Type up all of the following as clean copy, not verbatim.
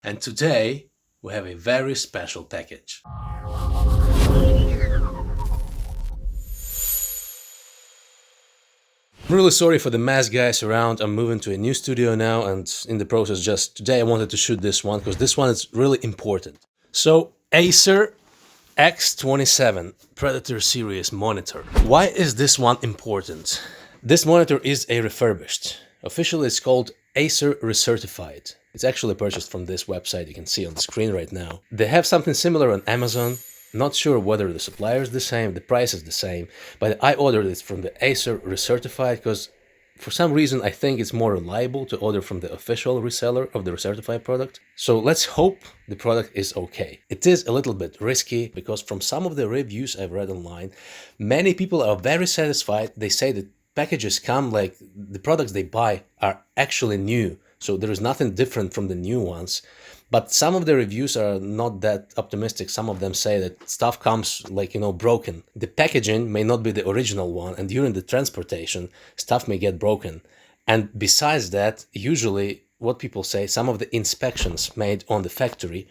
And today we have a very special package. I'm really sorry for the mess, guys, around. I'm moving to a new studio now, and in the process, just today I wanted to shoot this one because this one is really important. So, ACER X27 Predator series monitor. Why is this one important? This monitor is a refurbished. Officially, it's called ACER Recertified. It's actually purchased from this website you can see on the screen right now. They have something similar on Amazon. Not sure whether the supplier is the same, the price is the same, but I ordered it from the ACER Recertified because for some reason I think it's more reliable to order from the official reseller of the Recertified product. So let's hope the product is okay. It is a little bit risky because from some of the reviews I've read online, many people are very satisfied. They say that packages come like the products they buy are actually new. So there is nothing different from the new ones. But some of the reviews are not that optimistic. Some of them say that stuff comes like, broken. The packaging may not be the original one, and during the transportation, stuff may get broken. And besides that, usually what people say, some of the inspections made on the factory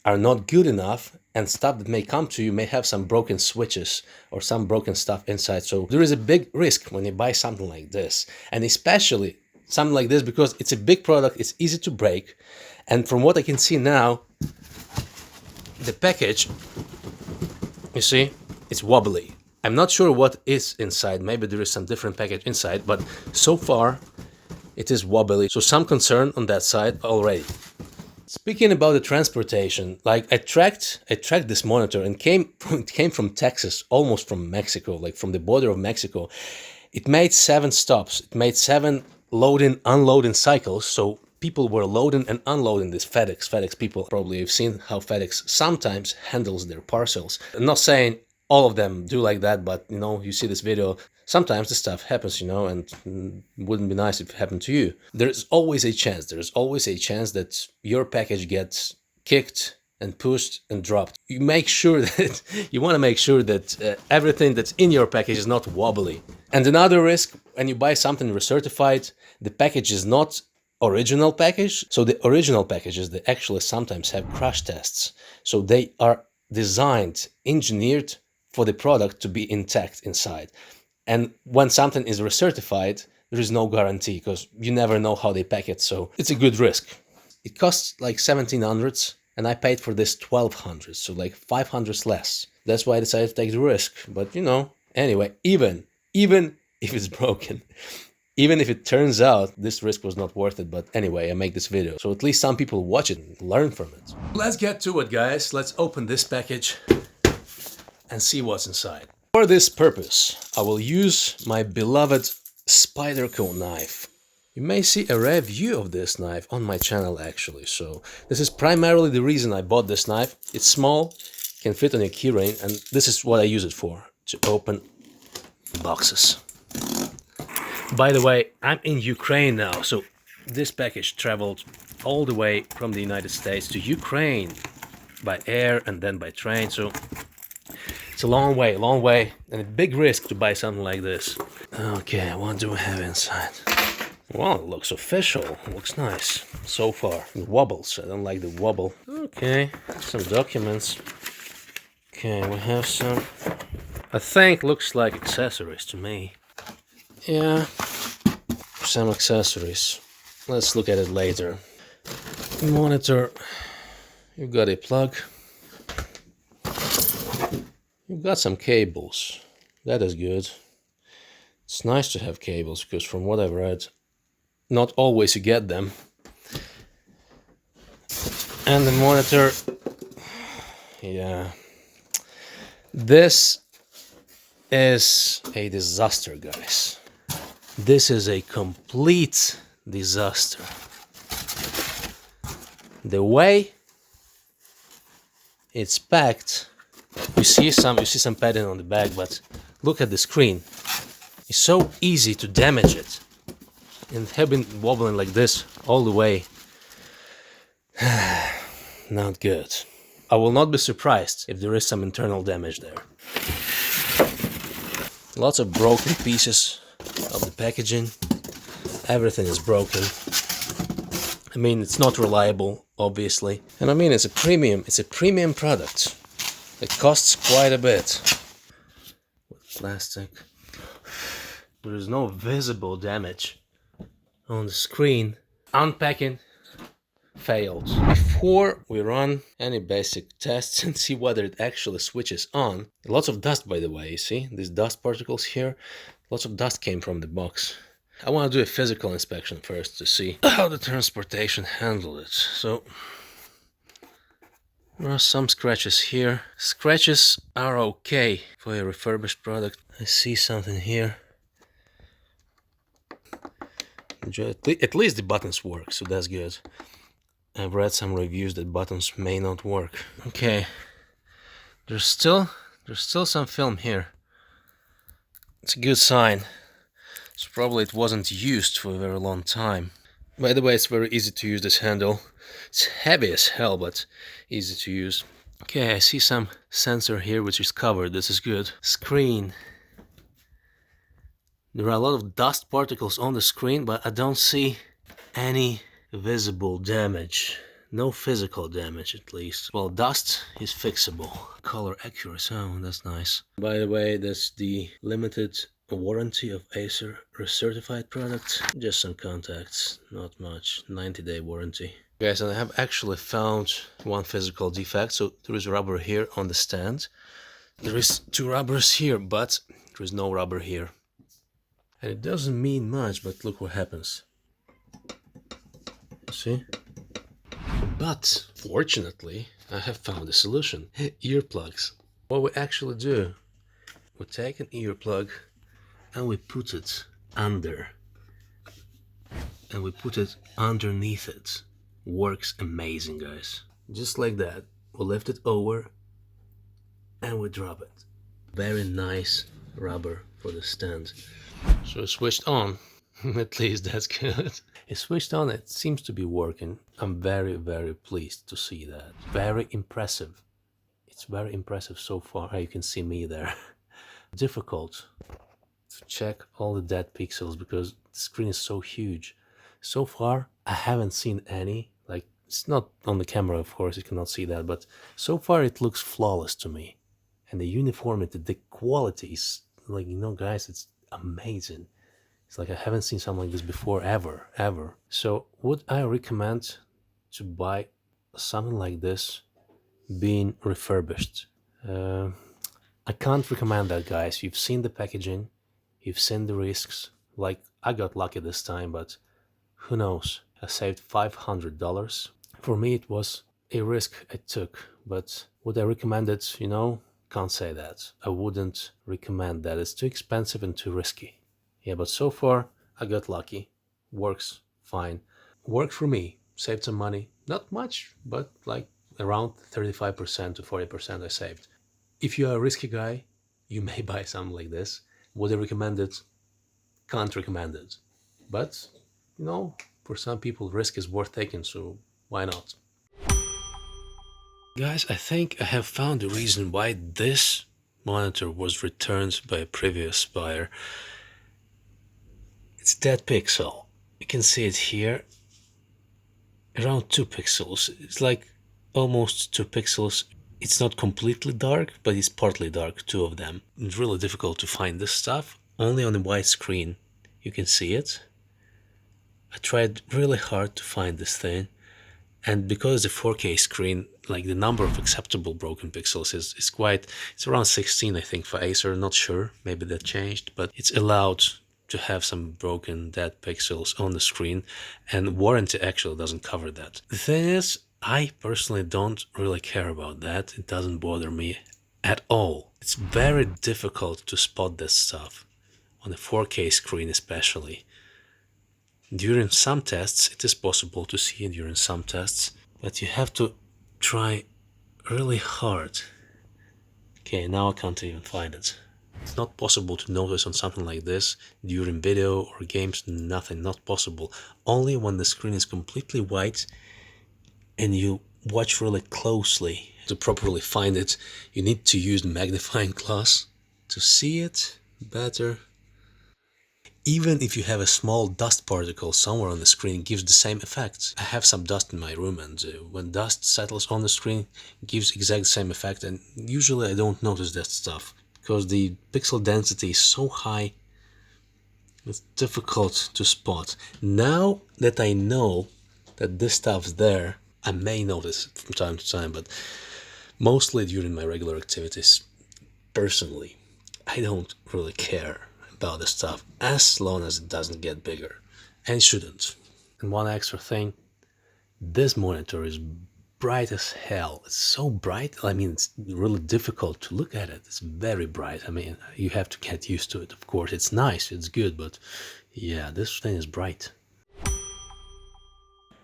are not good enough, and stuff that may come to you may have some broken switches or some broken stuff inside. So there is a big risk when you buy something like this, and especially something like this because it's a big product, it's easy to break. And from what I can see now, the package, you see, it's wobbly. I'm not sure what is inside. Maybe there is some different package inside, but so far it is wobbly. So some concern on that side already. Speaking about the transportation, like I tracked this monitor and it came from Texas, almost from Mexico, like from the border of Mexico. It made 7 stops. It made 7 loading, unloading cycles. So people were loading and unloading this FedEx people. Probably you've seen how FedEx sometimes handles their parcels. I'm not saying all of them do like that, but you see this video, sometimes this stuff happens, and wouldn't be nice if it happened to you. There's always a chance that your package gets kicked and pushed and dropped. You want to make sure that everything that's in your package is not wobbly. And another risk, when you buy something recertified, the package is not original package. So the original packages, they actually sometimes have crash tests. So they are designed, engineered for the product to be intact inside. And when something is recertified, there is no guarantee because you never know how they pack it. So it's a good risk. It costs like 1700 and I paid for this 1200, so like 500 less. That's why I decided to take the risk. But anyway, even if it's broken, even if it turns out this risk was not worth it, but anyway, I make this video. So at least some people watch it and learn from it. Let's get to it, guys. Let's open this package and see what's inside. For this purpose, I will use my beloved Spyderco knife. You may see a review of this knife on my channel actually. So this is primarily the reason I bought this knife. It's small, can fit on a keyring, and this is what I use it for, to open boxes. By the way, I'm in Ukraine now, so this package traveled all the way from the United States to Ukraine by air and then by train, so it's a long way, and a big risk to buy something like this. Okay, what do we have inside? Well, it looks official, it looks nice so far. It wobbles, I don't like the wobble. Okay, some documents. Okay, we have some, I think looks like accessories to me. Yeah, some accessories. Let's look at it later. Monitor. You've got a plug. You've got some cables. That is good. It's nice to have cables because from what I've read, not always you get them. And the monitor. Yeah. This is a disaster, guys. This is a complete disaster. The way it's packed, you see some padding on the back, but look at the screen. It's so easy to damage it. And have been wobbling like this all the way. Not good. I will not be surprised if there is some internal damage there. Lots of broken pieces of the packaging. Everything is broken. I mean, it's not reliable, obviously. And I mean, it's a premium product. It costs quite a bit. With plastic. There is no visible damage on the screen. Unpacking failed. Before we run any basic tests and see whether it actually switches on, lots of dust, by the way, you see? These dust particles here, lots of dust came from the box. I want to do a physical inspection first to see how the transportation handled it. So, there are some scratches here. Scratches are okay for a refurbished product. I see something here. At least the buttons work, so that's good. I've read some reviews that buttons may not work. Okay, there's still some film here. It's a good sign. So probably it wasn't used for a very long time. By the way, it's very easy to use this handle. It's heavy as hell, but easy to use. Okay, I see some sensor here which is covered. This is good. Screen. There are a lot of dust particles on the screen, but I don't see any visible damage. No physical damage, at least. Well, dust is fixable. Color accuracy, oh, that's nice. By the way, that's the limited warranty of ACER Recertified product. Just some contacts, not much. 90-day warranty. Guys, and I have actually found one physical defect. So there is rubber here on the stand. There is 2 rubbers here, but there is no rubber here. And it doesn't mean much, but look what happens. See? But fortunately, I have found a solution. Earplugs. What we actually do, we take an earplug and we put it under. And we put it underneath it. Works amazing, guys. Just like that. We lift it over and we drop it. Very nice rubber for the stand. So it's switched on. At least that's good. It's switched on, it seems to be working. I'm very, very pleased to see that. Very impressive. It's very impressive so far. You can see me there. Difficult to check all the dead pixels because the screen is so huge. So far, I haven't seen any. Like, it's not on the camera, of course, you cannot see that, but so far it looks flawless to me. And the uniformity, the quality is, like, you know, guys, it's amazing. It's like I haven't seen something like this before, ever. So would I recommend to buy something like this being refurbished? I can't recommend that, guys. You've seen the packaging, you've seen the risks. Like, I got lucky this time, but who knows? I saved $500. For me, it was a risk I took, but would I recommend it? You know, can't say that. I wouldn't recommend that. It's too expensive and too risky. Yeah, but so far, I got lucky. Works fine. Worked for me. Saved some money. Not much, but like around 35% to 40% I saved. If you are a risky guy, you may buy something like this. Would I recommend it? Can't recommend it. But, you know, for some people, risk is worth taking, so why not? Guys, I think I have found the reason why this monitor was returned by a previous buyer. It's that pixel. You can see it here. Around 2 pixels. It's like almost 2 pixels. It's not completely dark, but it's partly dark, 2 of them. It's really difficult to find this stuff. Only on the white screen you can see it. I tried really hard to find this thing. And because the 4K screen, like the number of acceptable broken pixels is quite, it's around 16 I think for Acer, not sure, maybe that changed, but it's allowed to have some broken dead pixels on the screen, and warranty actually doesn't cover that. The thing is, I personally don't really care about that. It doesn't bother me at all. It's very difficult to spot this stuff, on a 4K screen especially. During some tests, it is possible to see it during some tests, but you have to try really hard. Okay, now I can't even find it. It's not possible to notice on something like this during video or games, nothing, not possible. Only when the screen is completely white and you watch really closely. To properly find it, you need to use the magnifying glass to see it better. even if you have a small dust particle somewhere on the screen, it gives the same effect. I have some dust in my room, and when dust settles on the screen, it gives exact same effect, and usually I don't notice that stuff because the pixel density is so high, it's difficult to spot. Now that I know that this stuff's there, I may notice it from time to time, but mostly during my regular activities. Personally, I don't really care about this stuff as long as it doesn't get bigger, and it shouldn't. And one extra thing, this monitor is bright as hell. It's so bright, I mean, it's really difficult to look at it. It's very bright. I mean, you have to get used to it, of course. It's nice, it's good, but yeah, this thing is bright.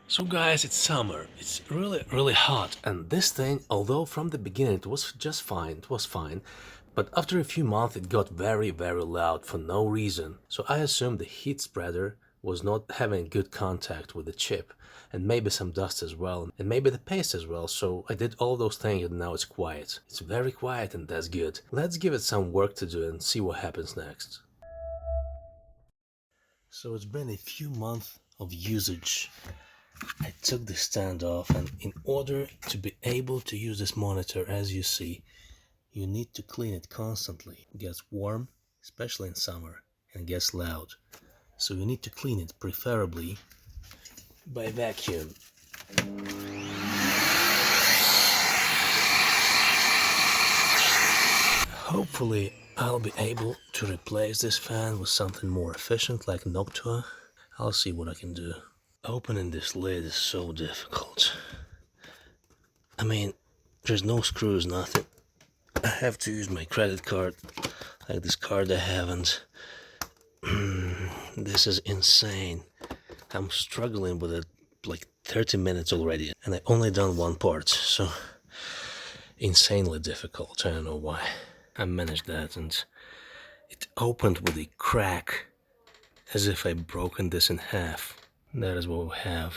So guys, it's summer. It's really hot, and this thing, although from the beginning it was just fine, but after a few months it got very loud for no reason. So I assumed the heat spreader was not having good contact with the chip, and maybe some dust as well, and maybe the paste as well. So I did all those things, and now it's quiet. It's very quiet, and that's good. Let's give it some work to do and see what happens next. So it's been a few months of usage. I took the stand off, and in order to be able to use this monitor, as you see, you need to clean it constantly. It gets warm, especially in summer, and it gets loud. So you need to clean it, preferably by vacuum. Hopefully I'll be able to replace this fan with something more efficient like Noctua. I'll see what I can do. Opening this lid is so difficult. I mean, there's no screws, nothing. I have to use my credit card, like this card I haven't. This is insane. I'm struggling with it like 30 minutes already, and I only done one part, so insanely difficult. I don't know why. I managed that, and it opened with a crack, as if I broken this in half. That is what we have.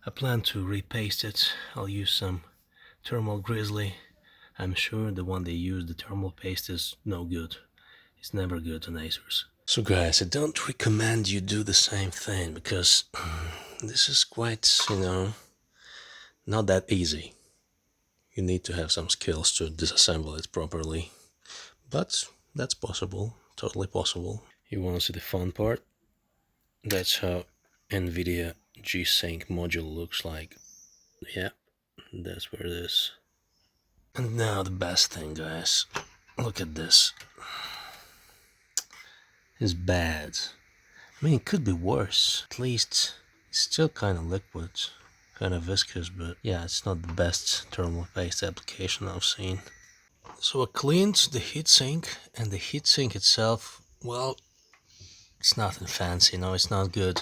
I plan to repaste it. I'll use some thermal grizzly. I'm sure the one they use, the thermal paste, is no good. It's never good on ACERs. So guys, I don't recommend you do the same thing, because this is quite, not that easy. You need to have some skills to disassemble it properly. But that's possible, totally possible. You want to see the fun part? That's how NVIDIA G-Sync module looks like. Yeah, that's where it is. And now the best thing, guys. Look at this. It's bad. I mean, it could be worse. At least it's still kind of liquid, kind of viscous, but yeah, it's not the best thermal paste application I've seen. So I cleaned the heatsink, and the heatsink itself, well, it's nothing fancy, it's not good.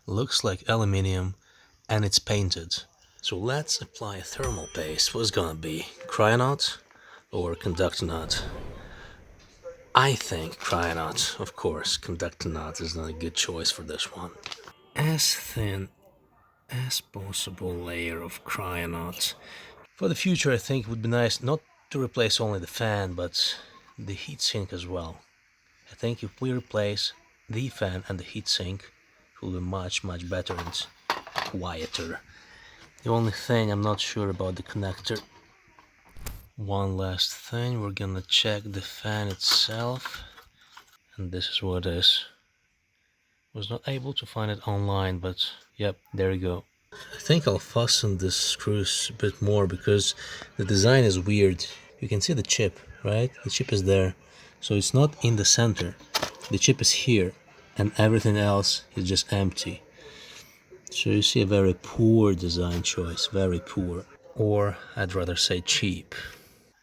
Looks like aluminium, and it's painted. So let's apply a thermal paste. What's gonna be? Cryonaut or Conductonaut? I think Cryonaut, of course. Conductonaut is not a good choice for this one. As thin as possible layer of Cryonaut. For the future, I think it would be nice not to replace only the fan, but the heatsink as well. I think if we replace the fan and the heatsink, it will be much better and quieter. The only thing I'm not sure about the connector. One last thing, we're gonna check the fan itself, and this is what it is. Was not able to find it online, but yep, there you go. I think I'll fasten the screws a bit more because the design is weird. You can see the chip, right? The chip is there, so it's not in the center. The chip is here, and everything else is just empty. So you see a very poor design choice, very poor. Or I'd rather say cheap.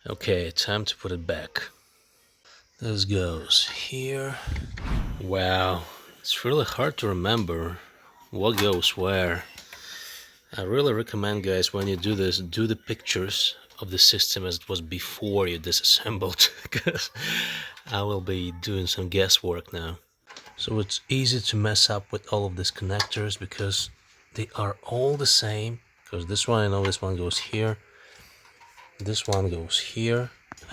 Okay, time to put it back. This goes here. Wow, it's really hard to remember what goes where. I really recommend, guys, when you do this, do the pictures of the system as it was before you disassembled, because I will be doing some guesswork now. So it's easy to mess up with all of these connectors because they are all the same. Because this one, I know this one goes here, this one goes here,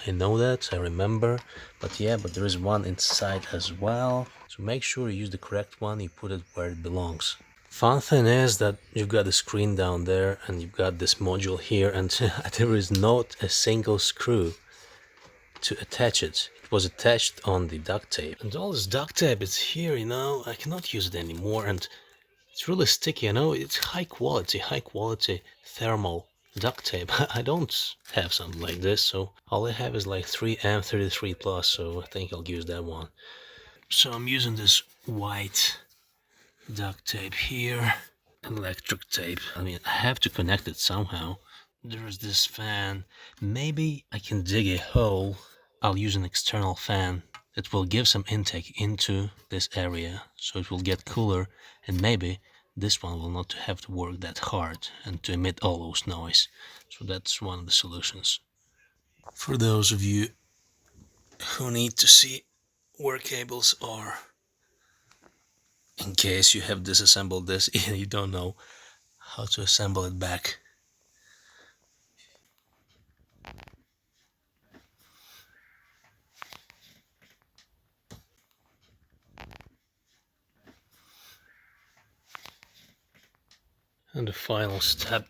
I know that, I remember, but yeah, but there is one inside as well. So make sure you use the correct one, you put it where it belongs. Fun thing is that you've got the screen down there and you've got this module here, and there is not a single screw to attach it. It was attached on the duct tape. And all this duct tape is here, you know, I cannot use it anymore, and it's really sticky, you know, it's high quality thermal duct tape. I don't have something like this, so all I have is like 3M33 plus, so I think I'll use that one. So I'm using this white duct tape here, electric tape. I mean, I have to connect it somehow. There's this fan. Maybe I can dig a hole. I'll use an external fan that will give some intake into this area, so it will get cooler, and maybe this one will not have to work that hard and to emit all those noise. So that's one of the solutions. For those of you who need to see where cables are, in case you have disassembled this and you don't know how to assemble it back. And the final step,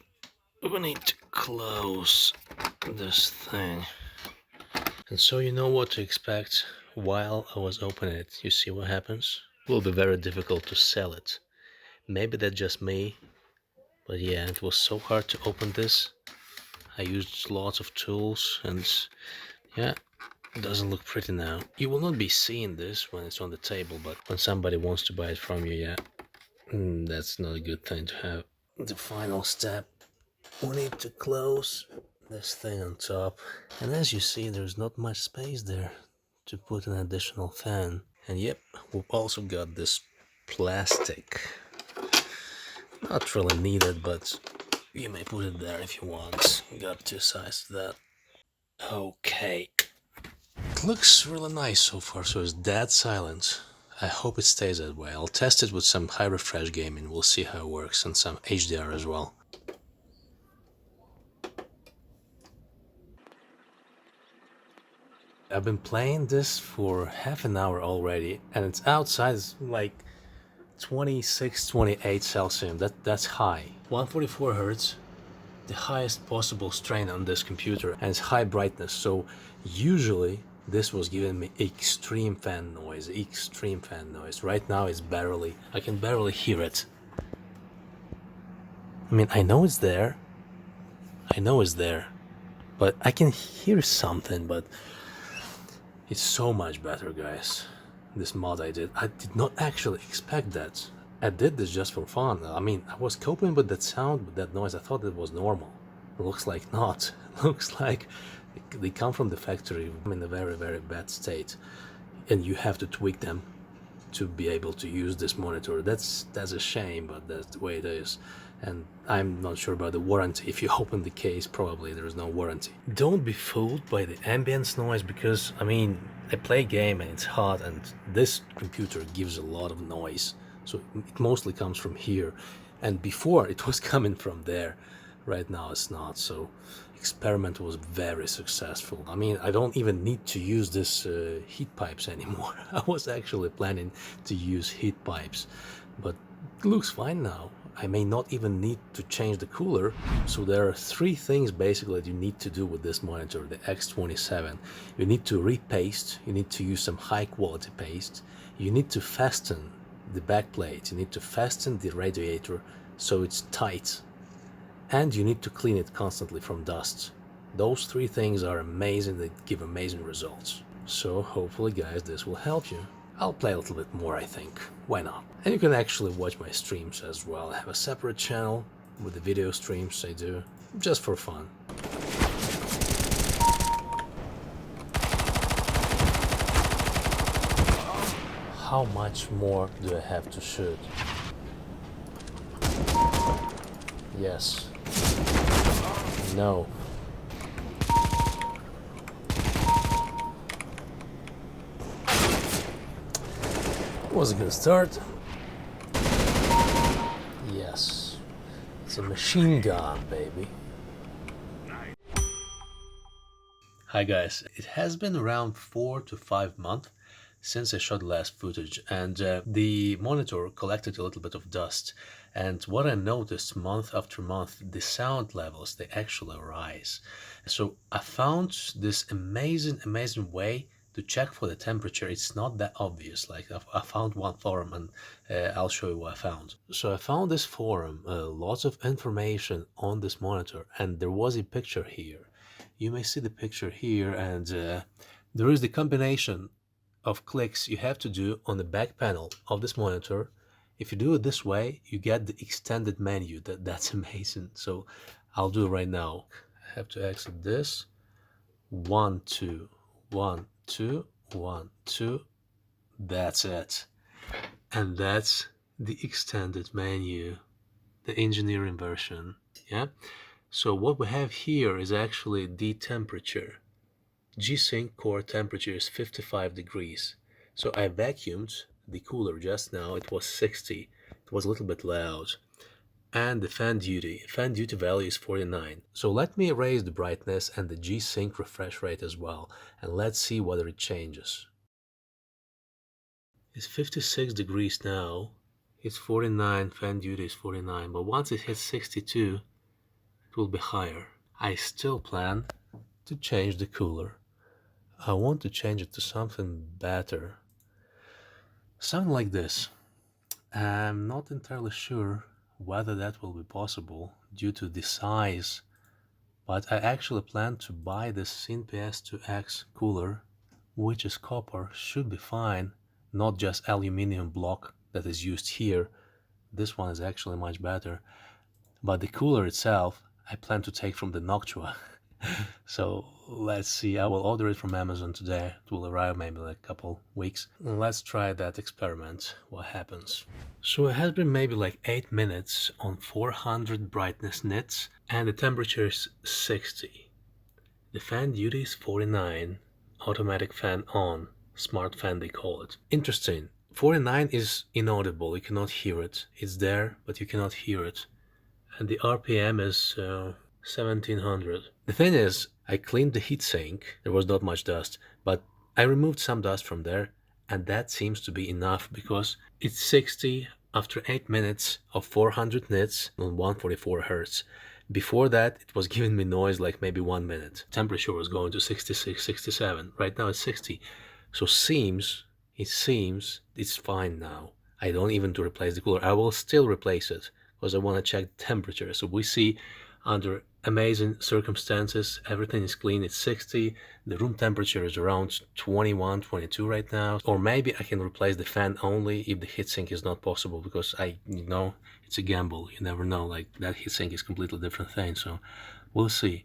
we need to close this thing. And so you know what to expect while I was opening it. You see what happens? It will be very difficult to sell it. Maybe that's just me, but yeah, it was so hard to open this. I used lots of tools, and yeah, it doesn't look pretty now. You will not be seeing this when it's on the table, but when somebody wants to buy it from you, yeah, that's not a good thing to have. The final step, we need to close this thing on top, and as you see, there's not much space there to put an additional fan. And yep, we've also got this plastic, not really needed, but you may put it there if you want. Got two sides to that. Okay, it looks really nice so far, so it's dead silent. I hope it stays that way. I'll test it with some high refresh gaming, we'll see how it works, and some HDR as well. I've been playing this for half an hour already, and it's outside, it's like 26, 28 Celsius. That's high. 144 Hz, the highest possible strain on this computer, and it's high brightness, so usually this was giving me extreme fan noise. Right now it's barely, I can barely hear it. I mean, I know it's there, but I can hear something, but it's so much better, guys. This mod I did not actually expect that. I did this just for fun. I mean, I was coping with that sound, with that noise. I thought it was normal. It looks like not. It looks like they come from the factory in a very, very bad state, and you have to tweak them to be able to use this monitor. That's a shame, but that's the way it is. And I'm not sure about the warranty. If you open the case, probably there is no warranty. Don't be fooled by the ambience noise, because I mean, I play a game and it's hot, and this computer gives a lot of noise, so it mostly comes from here, and before it was coming from there. Right now it's not, so experiment was very successful. I mean, I don't even need to use this heat pipes anymore. I was actually planning to use heat pipes, but it looks fine now. I may not even need to change the cooler. So there are three things basically that you need to do with this monitor, the X27. You need to repaste, you need to use some high quality paste, you need to fasten the backplate, you need to fasten the radiator so it's tight, and you need to clean it constantly from dust. Those three things are amazing, they give amazing results. So hopefully, guys, this will help you. I'll play a little bit more, I think. Why not? And you can actually watch my streams as well. I have a separate channel with the video streams I do, just for fun. How much more do I have to shoot? Yes. No. Was a good start. Yes. It's a machine gun, baby. Hi guys, it has been around 4 to 5 months since I shot last footage, and the monitor collected a little bit of dust, and what I noticed month after month, the sound levels, they actually rise. So I found this amazing way to check for the temperature. It's not that obvious. Like I found one forum, and I'll show you what I found. So I found this forum, lots of information on this monitor, and there was a picture here. You may see the picture here, and there is the combination of clicks you have to do on the back panel of this monitor. If you do it this way, you get the extended menu. That's amazing. So I'll do it right now. I have to exit this. 1 2 1 2 1 2. That's it. And that's the extended menu, the engineering version. Yeah. So what we have here is actually the temperature. G-Sync core temperature is 55 degrees. So I vacuumed the cooler just now. It was 60. It was a little bit loud. And the fan duty value is 49. So let me raise the brightness and the G-Sync refresh rate as well, and let's see whether it changes. It's 56 degrees now. It's 49, fan duty is 49, but once it hits 62, it will be higher. I still plan to change the cooler. I want to change it to something better. Something like this. I'm not entirely sure whether that will be possible due to the size, but I actually plan to buy this IPS2X cooler, which is copper, should be fine, not just aluminum block that is used here. This one is actually much better, but the cooler itself I plan to take from the Noctua. So let's see, I will order it from Amazon today. It will arrive maybe in a couple weeks. Let's try that experiment, what happens. So it has been maybe like 8 minutes on 400 brightness nits, and the temperature is 60. The fan duty is 49, automatic fan on, smart fan they call it. Interesting, 49 is inaudible, you cannot hear it. It's there, but you cannot hear it. And the RPM is 1700. The thing is, I cleaned the heatsink. There was not much dust, but I removed some dust from there, and that seems to be enough because it's 60 after 8 minutes of 400 nits on 144 Hz. Before that, it was giving me noise like maybe 1 minute. Temperature was going to 66, 67. Right now it's 60. So it seems it's fine now. I don't even to replace the cooler. I will still replace it because I want to check the temperature. So we see under amazing circumstances, everything is clean. It's 60. The room temperature is around 21, 22 right now. Or maybe I can replace the fan only if the heatsink is not possible, because it's a gamble. You never know. Like that heatsink is completely different thing. So we'll see.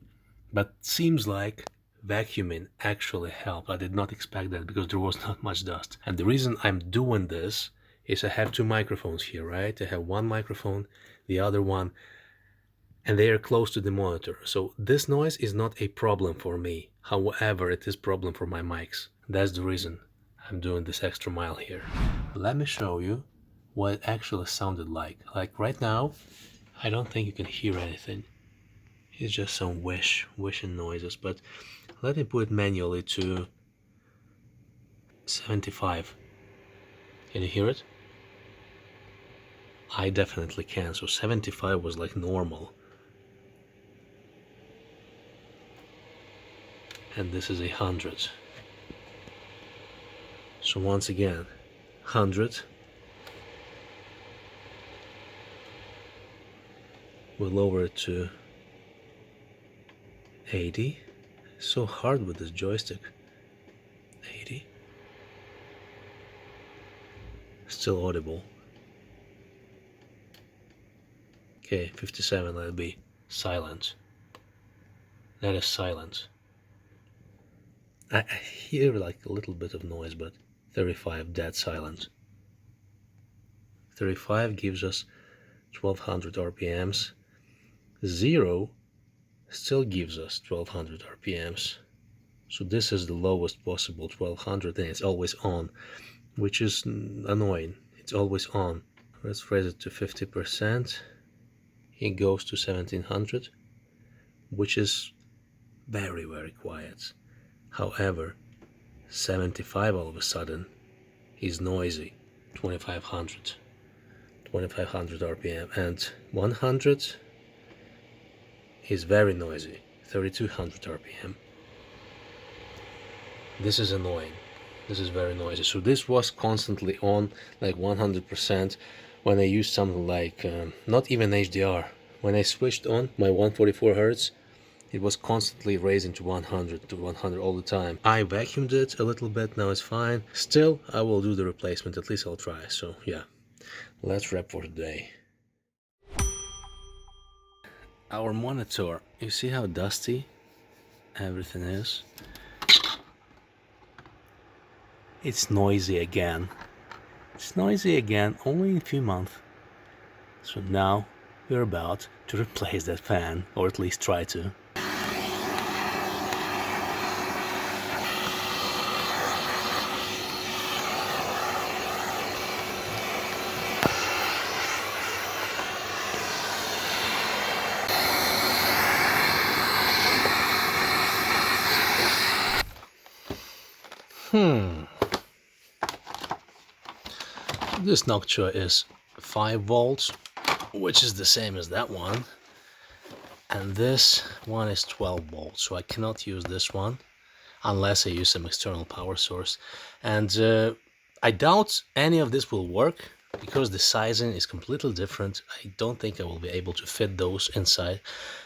But seems like vacuuming actually helped. I did not expect that because there was not much dust. And the reason I'm doing this is I have two microphones here, right? I have one microphone, the other one, and they are close to the monitor. So this noise is not a problem for me. However, it is a problem for my mics. That's the reason I'm doing this extra mile here. Let me show you what it actually sounded like. Like right now, I don't think you can hear anything. It's just some wishing noises, but let me put it manually to 75. Can you hear it? I definitely can. So 75 was like normal. And this is 100. So once again, 100. We'll lower it to 80. It's so hard with this joystick. 80. Still audible. Okay, 57, let it be silent. That is silent. I hear like a little bit of noise, but 35, dead silent. 35 gives us 1200 RPMs. 0 still gives us 1200 RPMs. So this is the lowest possible 1200, and it's always on, which is annoying. It's always on. Let's raise it to 50%. It goes to 1700, which is very, very quiet. However, 75 all of a sudden is noisy, 2500 RPM, and 100 is very noisy, 3200 RPM. This is annoying. This is very noisy. So this was constantly on like 100% when I used something like not even HDR. When I switched on my 144 Hz, it was constantly raising to 100 all the time. I vacuumed it a little bit, now it's fine. Still, I will do the replacement, at least I'll try. So yeah, let's wrap for today. Our monitor, you see how dusty everything is? It's noisy again. It's noisy again, only in a few months. So now we're about to replace that fan, or at least try to. This Noctua is 5 volts, which is the same as that one, and this one is 12 volts, so I cannot use this one unless I use some external power source. And I doubt any of this will work because the sizing is completely different. I don't think I will be able to fit those inside,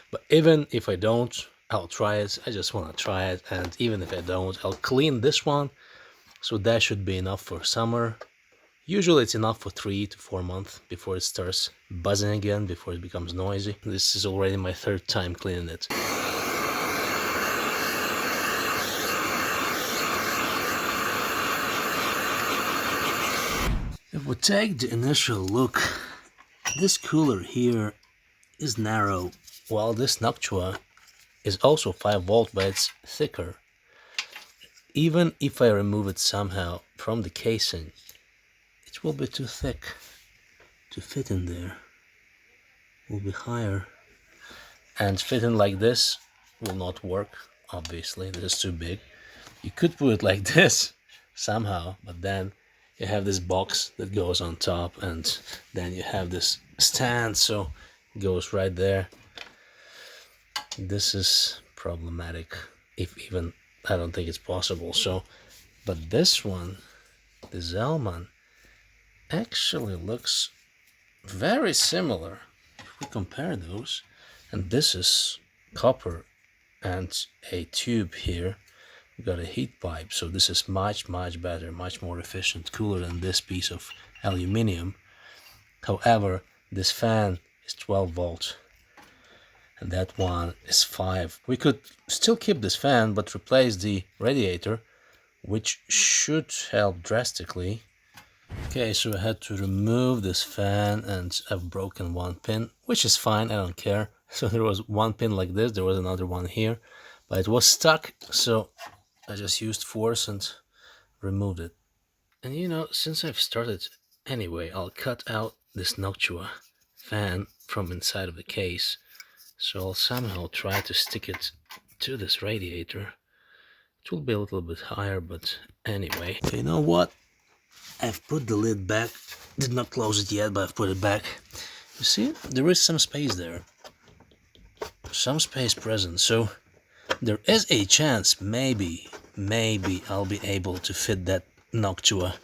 but even if I don't, I'll try it. I just want to try it, and even if I don't, I'll clean this one, so that should be enough for summer. Usually it's enough for 3 to 4 months before it starts buzzing again, before it becomes noisy. This is already my 3rd time cleaning it. If we take the initial look, this cooler here is narrow, while this Noctua is also 5 volt, but it's thicker. Even if I remove it somehow from the casing, it will be too thick to fit in there. It will be higher, and fitting like this will not work. Obviously, this is too big. You could put it like this somehow, but then you have this box that goes on top, and then you have this stand, so it goes right there. This is problematic, if even I don't think it's possible. So, but this one, the Zellman, actually looks very similar if we compare those. And this is copper and a tube here. We've got a heat pipe, so this is much better, much more efficient, cooler than this piece of aluminium. However, this fan is 12 volts and that one is 5. We could still keep this fan but replace the radiator, which should help drastically. Okay, so I had to remove this fan and I've broken one pin, which is fine, I don't care. So there was one pin like this, there was another one here, but it was stuck, so I just used force and removed it. And you know, since I've started anyway, I'll cut out this Noctua fan from inside of the case. So I'll somehow try to stick it to this radiator. It will be a little bit higher, but anyway. So you know what? I've put the lid back. Did not close it yet, but I've put it back. You see, there is some space there. Some space present. So there is a chance, maybe I'll be able to fit that Noctua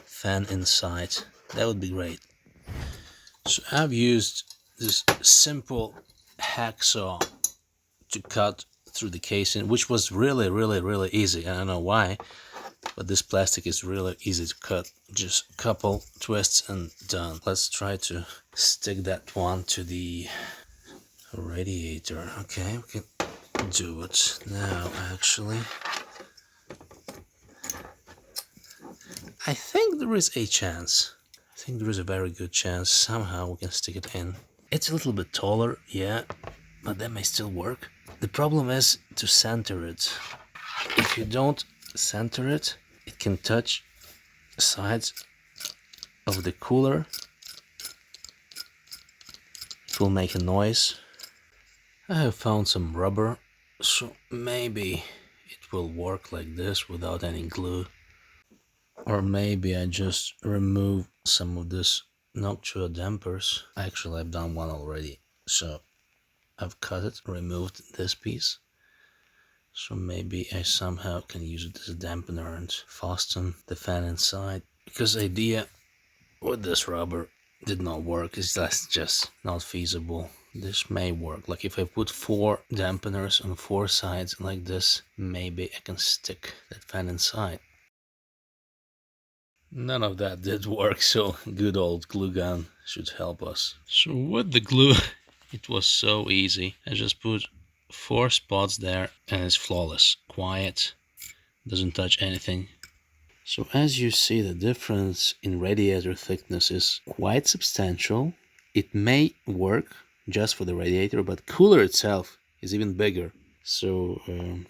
fan inside. That would be great. So I've used this simple hacksaw to cut through the casing, which was really easy. I don't know why, but this plastic is really easy to cut. Just a couple twists and done. Let's try to stick that one to the radiator. Okay, we can do it now. Actually, I think there is a chance. I think there is a very good chance somehow we can stick it in. It's a little bit taller, yeah, but that may still work. The problem is to center it. If you don't center it, it can touch the sides of the cooler. It will make a noise. I have found some rubber, so maybe it will work like this without any glue. Or maybe I just remove some of this Noctua dampers. Actually, I've done one already. So I've cut it, removed this piece. So maybe I somehow can use it as a dampener and fasten the fan inside. Because the idea with this rubber did not work. It's just not feasible. This may work. Like if I put 4 dampeners on 4 sides like this, maybe I can stick that fan inside. None of that did work, so good old glue gun should help us. So with the glue, it was so easy. I just put 4 spots there and it's flawless. Quiet, doesn't touch anything. So as you see, the difference in radiator thickness is quite substantial. It may work just for the radiator, but cooler itself is even bigger. So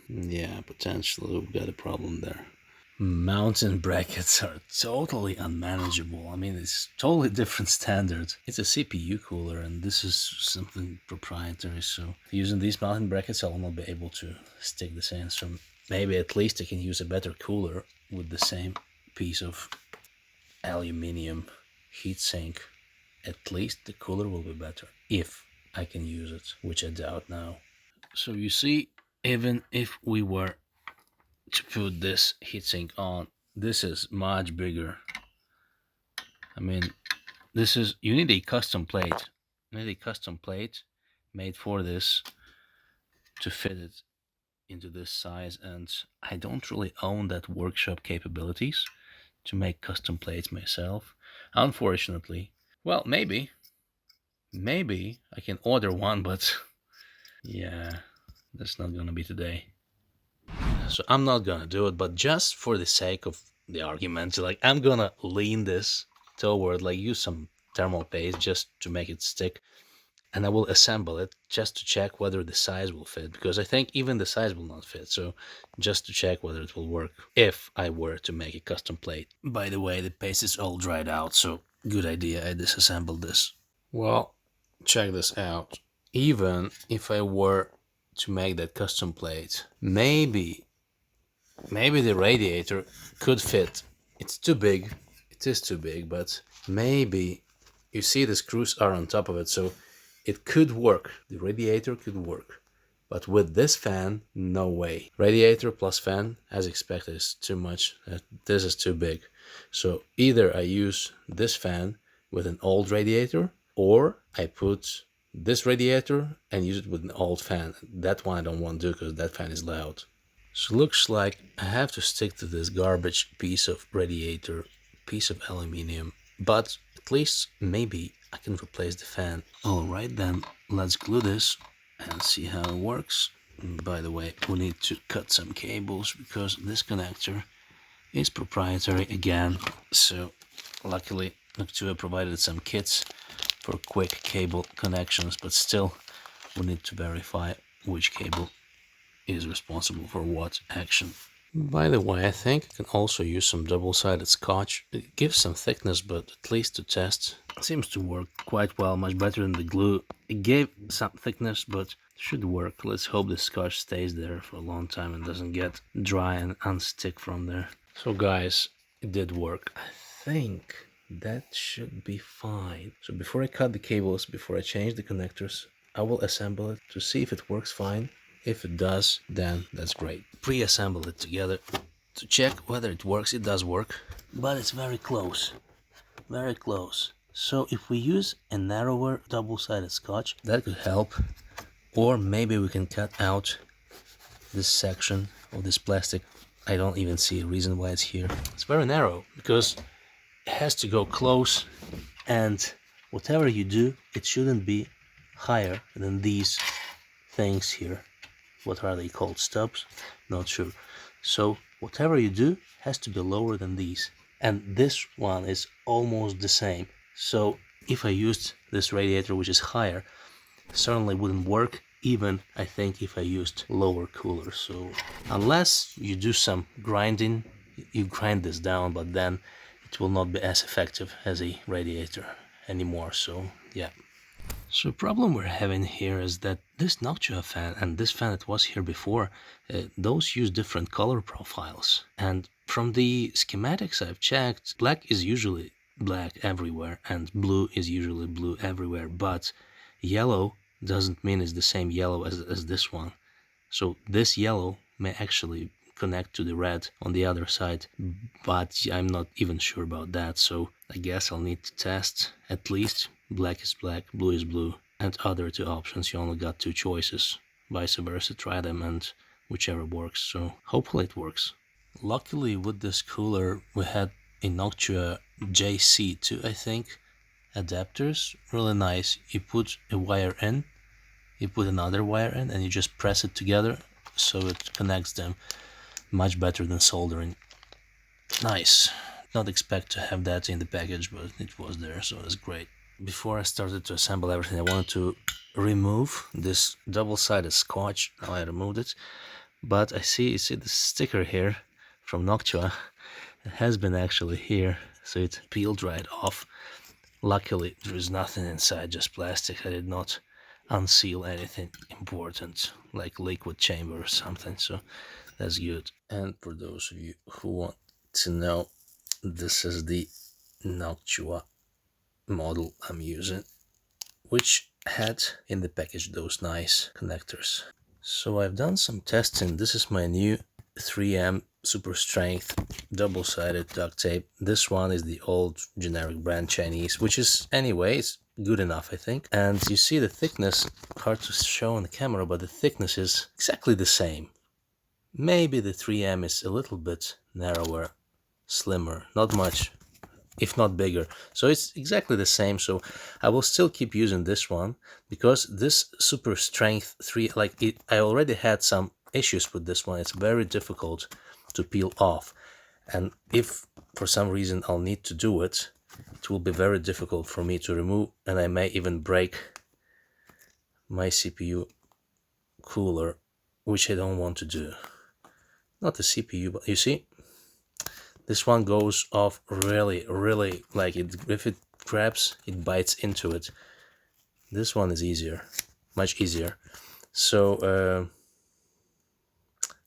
yeah, potentially we've got a problem there. Mountain brackets are totally unmanageable. I mean, it's totally different standards. It's a CPU cooler and this is something proprietary, so using these mountain brackets I will not be able to stick the same. So maybe at least I can use a better cooler with the same piece of aluminium heatsink. At least the cooler will be better if I can use it, which I doubt now. So you see, even if we were to put this heatsink on, this is much bigger. I mean, you need a custom plate. You need a custom plate made for this to fit it into this size, and I don't really own that workshop capabilities to make custom plates myself, unfortunately. Well, maybe I can order one, but yeah, that's not gonna be today. So I'm not gonna do it, but just for the sake of the argument, like I'm gonna lean this toward, like use some thermal paste just to make it stick, and I will assemble it just to check whether the size will fit, because I think even the size will not fit. So just to check whether it will work if I were to make a custom plate. By the way, the paste is all dried out, so good idea I disassembled this. Well, check this out. Even if I were to make that custom plate, maybe the radiator could fit. It's too big. It is too big, but maybe you see the screws are on top of it, so it could work. The radiator could work. But with this fan, no way. Radiator plus fan, as expected, is too much. This is too big. So either I use this fan with an old radiator, or I put this radiator and use it with an old fan. That one I don't want to do because that fan is loud. So looks like I have to stick to this garbage piece of radiator, piece of aluminium, but at least maybe I can replace the fan. Alright then, let's glue this and see how it works. And by the way, we need to cut some cables because this connector is proprietary again. So luckily Noctua provided some kits for quick cable connections, but still we need to verify which cable is responsible for what action. By the way, I think I can also use some double-sided scotch. It gives some thickness, but at least to test, it seems to work quite well, much better than the glue. It gave some thickness, but should work. Let's hope the scotch stays there for a long time and doesn't get dry and unstick from there. So guys, it did work. I think that should be fine. So before I cut the cables, before I change the connectors, I will assemble it to see if it works fine. If it does, then that's great. Pre-assemble it together to check whether it works. It does work, but it's very close. Very close. So if we use a narrower double-sided scotch, that could help. Or maybe we can cut out this section of this plastic. I don't even see a reason why it's here. It's very narrow because it has to go close, and whatever you do, it shouldn't be higher than these things here. What are they called? Stubs? Not sure. So whatever you do has to be lower than these. And this one is almost the same. So if I used this radiator, which is higher, certainly wouldn't work, even I think if I used lower cooler. So unless you do some grinding, you grind this down, but then it will not be as effective as a radiator anymore. So yeah. So the problem we're having here is that this Noctua fan and this fan that was here before, those use different color profiles. And from the schematics I've checked, black is usually black everywhere and blue is usually blue everywhere, but yellow doesn't mean it's the same yellow as this one. So this yellow may actually connect to the red on the other side, but I'm not even sure about that, so I guess I'll need to test at least black is black, blue is blue, and other two options. You only got two choices, vice versa, try them and whichever works, so hopefully it works. Luckily with this cooler we had a Noctua JC2, I think, adapters, really nice. You put a wire in, you put another wire in, and you just press it together so it connects them. Much better than soldering. Nice. Not expect to have that in the package, but it was there, so that's great. Before I started to assemble everything, I wanted to remove this double-sided scotch. Now I removed it, but I see, you see the sticker here from Noctua. It has been actually here, so it peeled right off. Luckily, there is nothing inside, just plastic. I did not unseal anything important, like liquid chamber or something, so that's good. And for those of you who want to know, this is the Noctua model I'm using, which had in the package those nice connectors. So I've done some testing. This is my new 3M super strength double-sided duct tape. This one is the old generic brand Chinese, which is anyways good enough, I think. And you see the thickness, hard to show on the camera, but the thickness is exactly the same. Maybe the 3M is a little bit narrower, slimmer, not much, if not bigger. So it's exactly the same. So I will still keep using this one because this super strength 3, I already had some issues with this one. It's very difficult to peel off. And if for some reason I'll need to do it, it will be very difficult for me to remove, and I may even break my CPU cooler, which I don't want to do. Not the CPU, but you see, this one goes off really, like if it grabs, it bites into it. This one is easier, much easier. So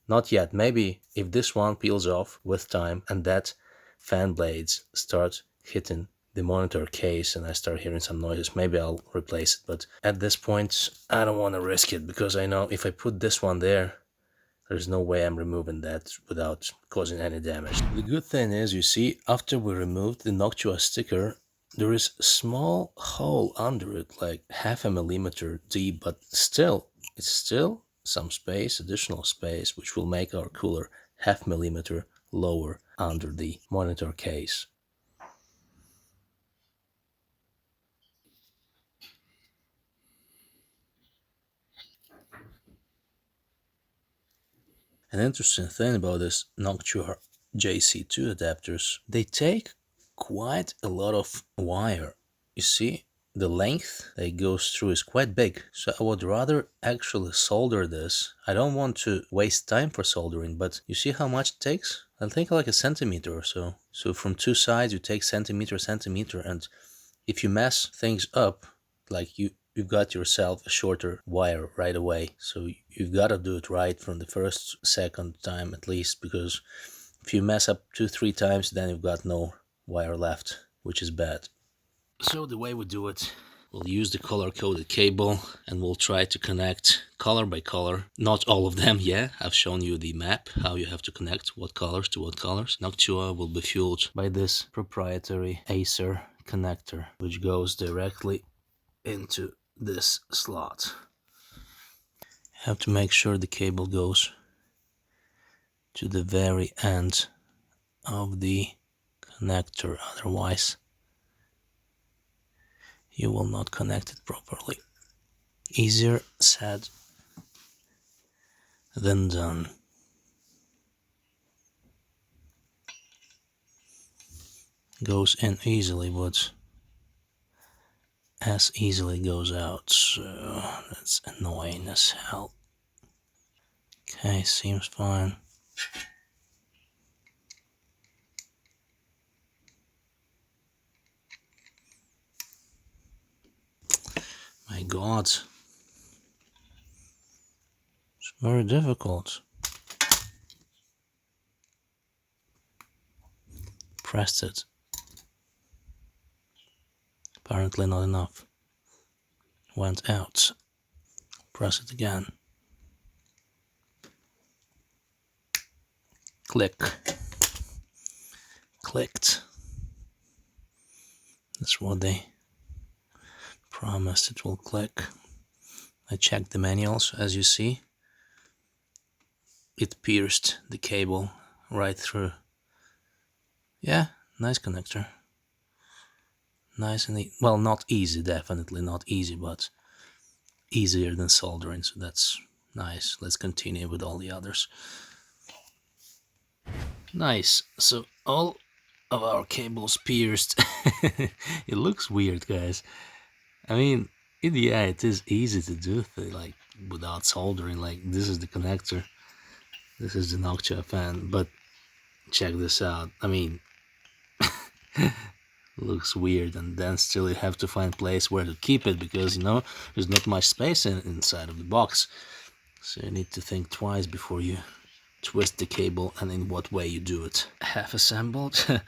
not yet. Maybe if this one peels off with time and that fan blades start hitting the monitor case and I start hearing some noises, maybe I'll replace it. But at this point, I don't want to risk it because I know if I put this one there, there's no way I'm removing that without causing any damage. The good thing is, you see, after we removed the Noctua sticker, there is a small hole under it, like 0.5 mm deep, but it's still some space, additional space, which will make our cooler 0.5 mm lower under the monitor case. An interesting thing about this Noctua JC2 adapters, they take quite a lot of wire. You see, the length that it goes through is quite big, so I would rather actually solder this. I don't want to waste time for soldering, but you see how much it takes? I think like a centimeter or so. So from two sides you take centimeter, and if you mess things up, like you've got yourself a shorter wire right away. So you've got to do it right from the first, second time at least, because if you mess up 2-3 times, then you've got no wire left, which is bad. So the way we do it, we'll use the color-coded cable and we'll try to connect color by color. Not all of them, yeah. I've shown you the map, how you have to connect what colors to what colors. Noctua will be fueled by this proprietary ACER connector, which goes directly into this slot. You have to make sure the cable goes to the very end of the connector, otherwise you will not connect it properly. Easier said than done. Goes in easily, but as easily goes out, so that's annoying as hell. Okay, seems fine. God. It's very difficult. Pressed it. Apparently not enough. Went out. Press it again. Click. Clicked. That's what they promised it will click. I checked the manuals, as you see. It pierced the cable right through. Yeah, nice connector. Nice and well, not easy, definitely not easy, but easier than soldering, so that's nice. Let's continue with all the others. Nice. So all of our cables pierced. It looks weird, guys. I mean, yeah, it is easy to do like without soldering. Like, this is the connector, this is the Noctua fan, but check this out. I mean, looks weird, and then still you have to find place where to keep it, because you know there's not much space inside of the box, so you need to think twice before you twist the cable and in what way you do it. Half assembled.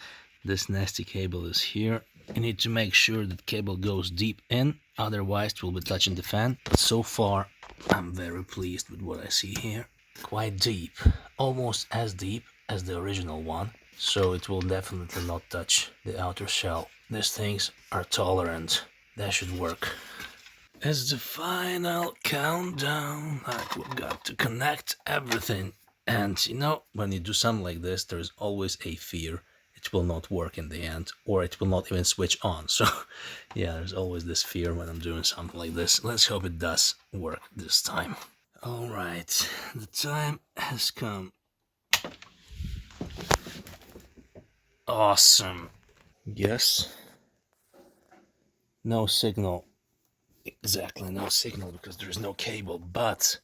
This nasty cable is here. You need to make sure that cable goes deep in, otherwise it will be touching the fan. But so far I'm very pleased with what I see here. Quite deep, almost as deep as the original one, so it will definitely not touch the outer shell. These things are tolerant. That should work. As the final countdown, like, we've got to connect everything. And you know, when you do something like this, there's always a fear it will not work in the end, or it will not even switch on. So yeah, there's always this fear when I'm doing something like this. Let's hope it does work this time. All right, the time has come. Awesome. Yes. No signal. Exactly, no signal, because there's no cable, but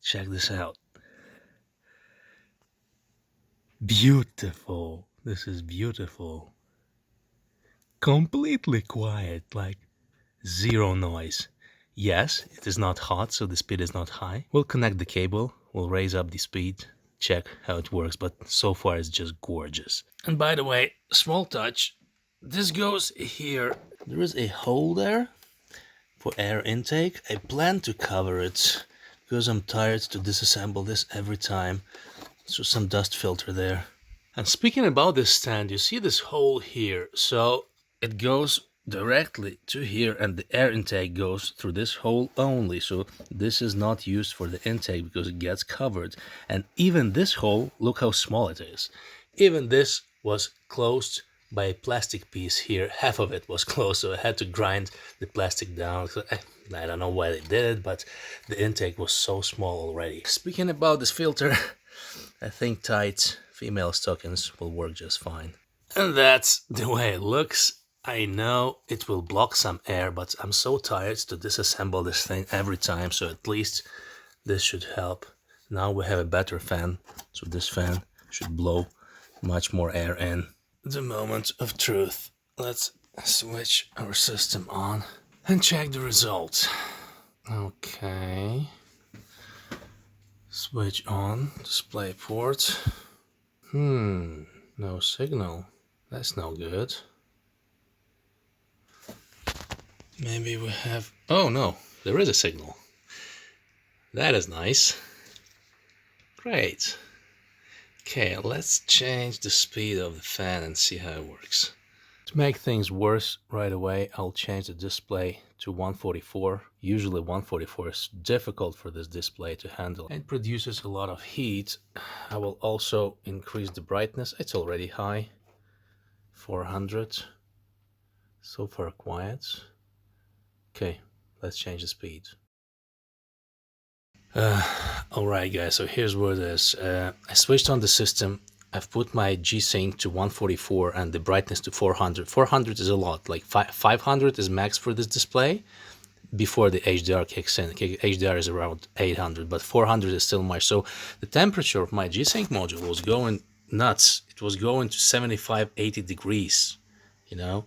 check this out. Beautiful. This is beautiful. Completely quiet, like zero noise. Yes, it is not hot, so the speed is not high. We'll connect the cable, we'll raise up the speed, check how it works, but so far it's just gorgeous. And by the way, small touch, this goes here. There is a hole there for air intake. I plan to cover it because I'm tired to disassemble this every time. So some dust filter there. And speaking about this stand, you see this hole here. So it goes directly to here, and the air intake goes through this hole only. So this is not used for the intake because it gets covered. And even this hole, look how small it is. Even this was closed by a plastic piece here. Half of it was closed, so I had to grind the plastic down. So I don't know why they did it, but the intake was so small already. Speaking about this filter, I think tight female stockings will work just fine. And that's the way it looks. I know it will block some air, but I'm so tired to disassemble this thing every time, so at least this should help. Now we have a better fan, so this fan should blow much more air in. The moment of truth. Let's switch our system on and check the results. Okay. Switch on, display port. No signal. That's no good. Maybe we have... Oh no, there is a signal. That is nice. Great. Okay, let's change the speed of the fan and see how it works. To make things worse right away, I'll change the display to 144. Usually 144 is difficult for this display to handle. It produces a lot of heat. I will also increase the brightness. It's already high. 400. So far quiet. Okay, let's change the speed. Alright guys, so here's what it is. I switched on the system. I've put my G-Sync to 144 and the brightness to 400. 400 is a lot, like 500 is max for this display before the HDR kicks in. HDR is around 800, but 400 is still much. So the temperature of my G-Sync module was going nuts. It was going to 75, 80 degrees, you know,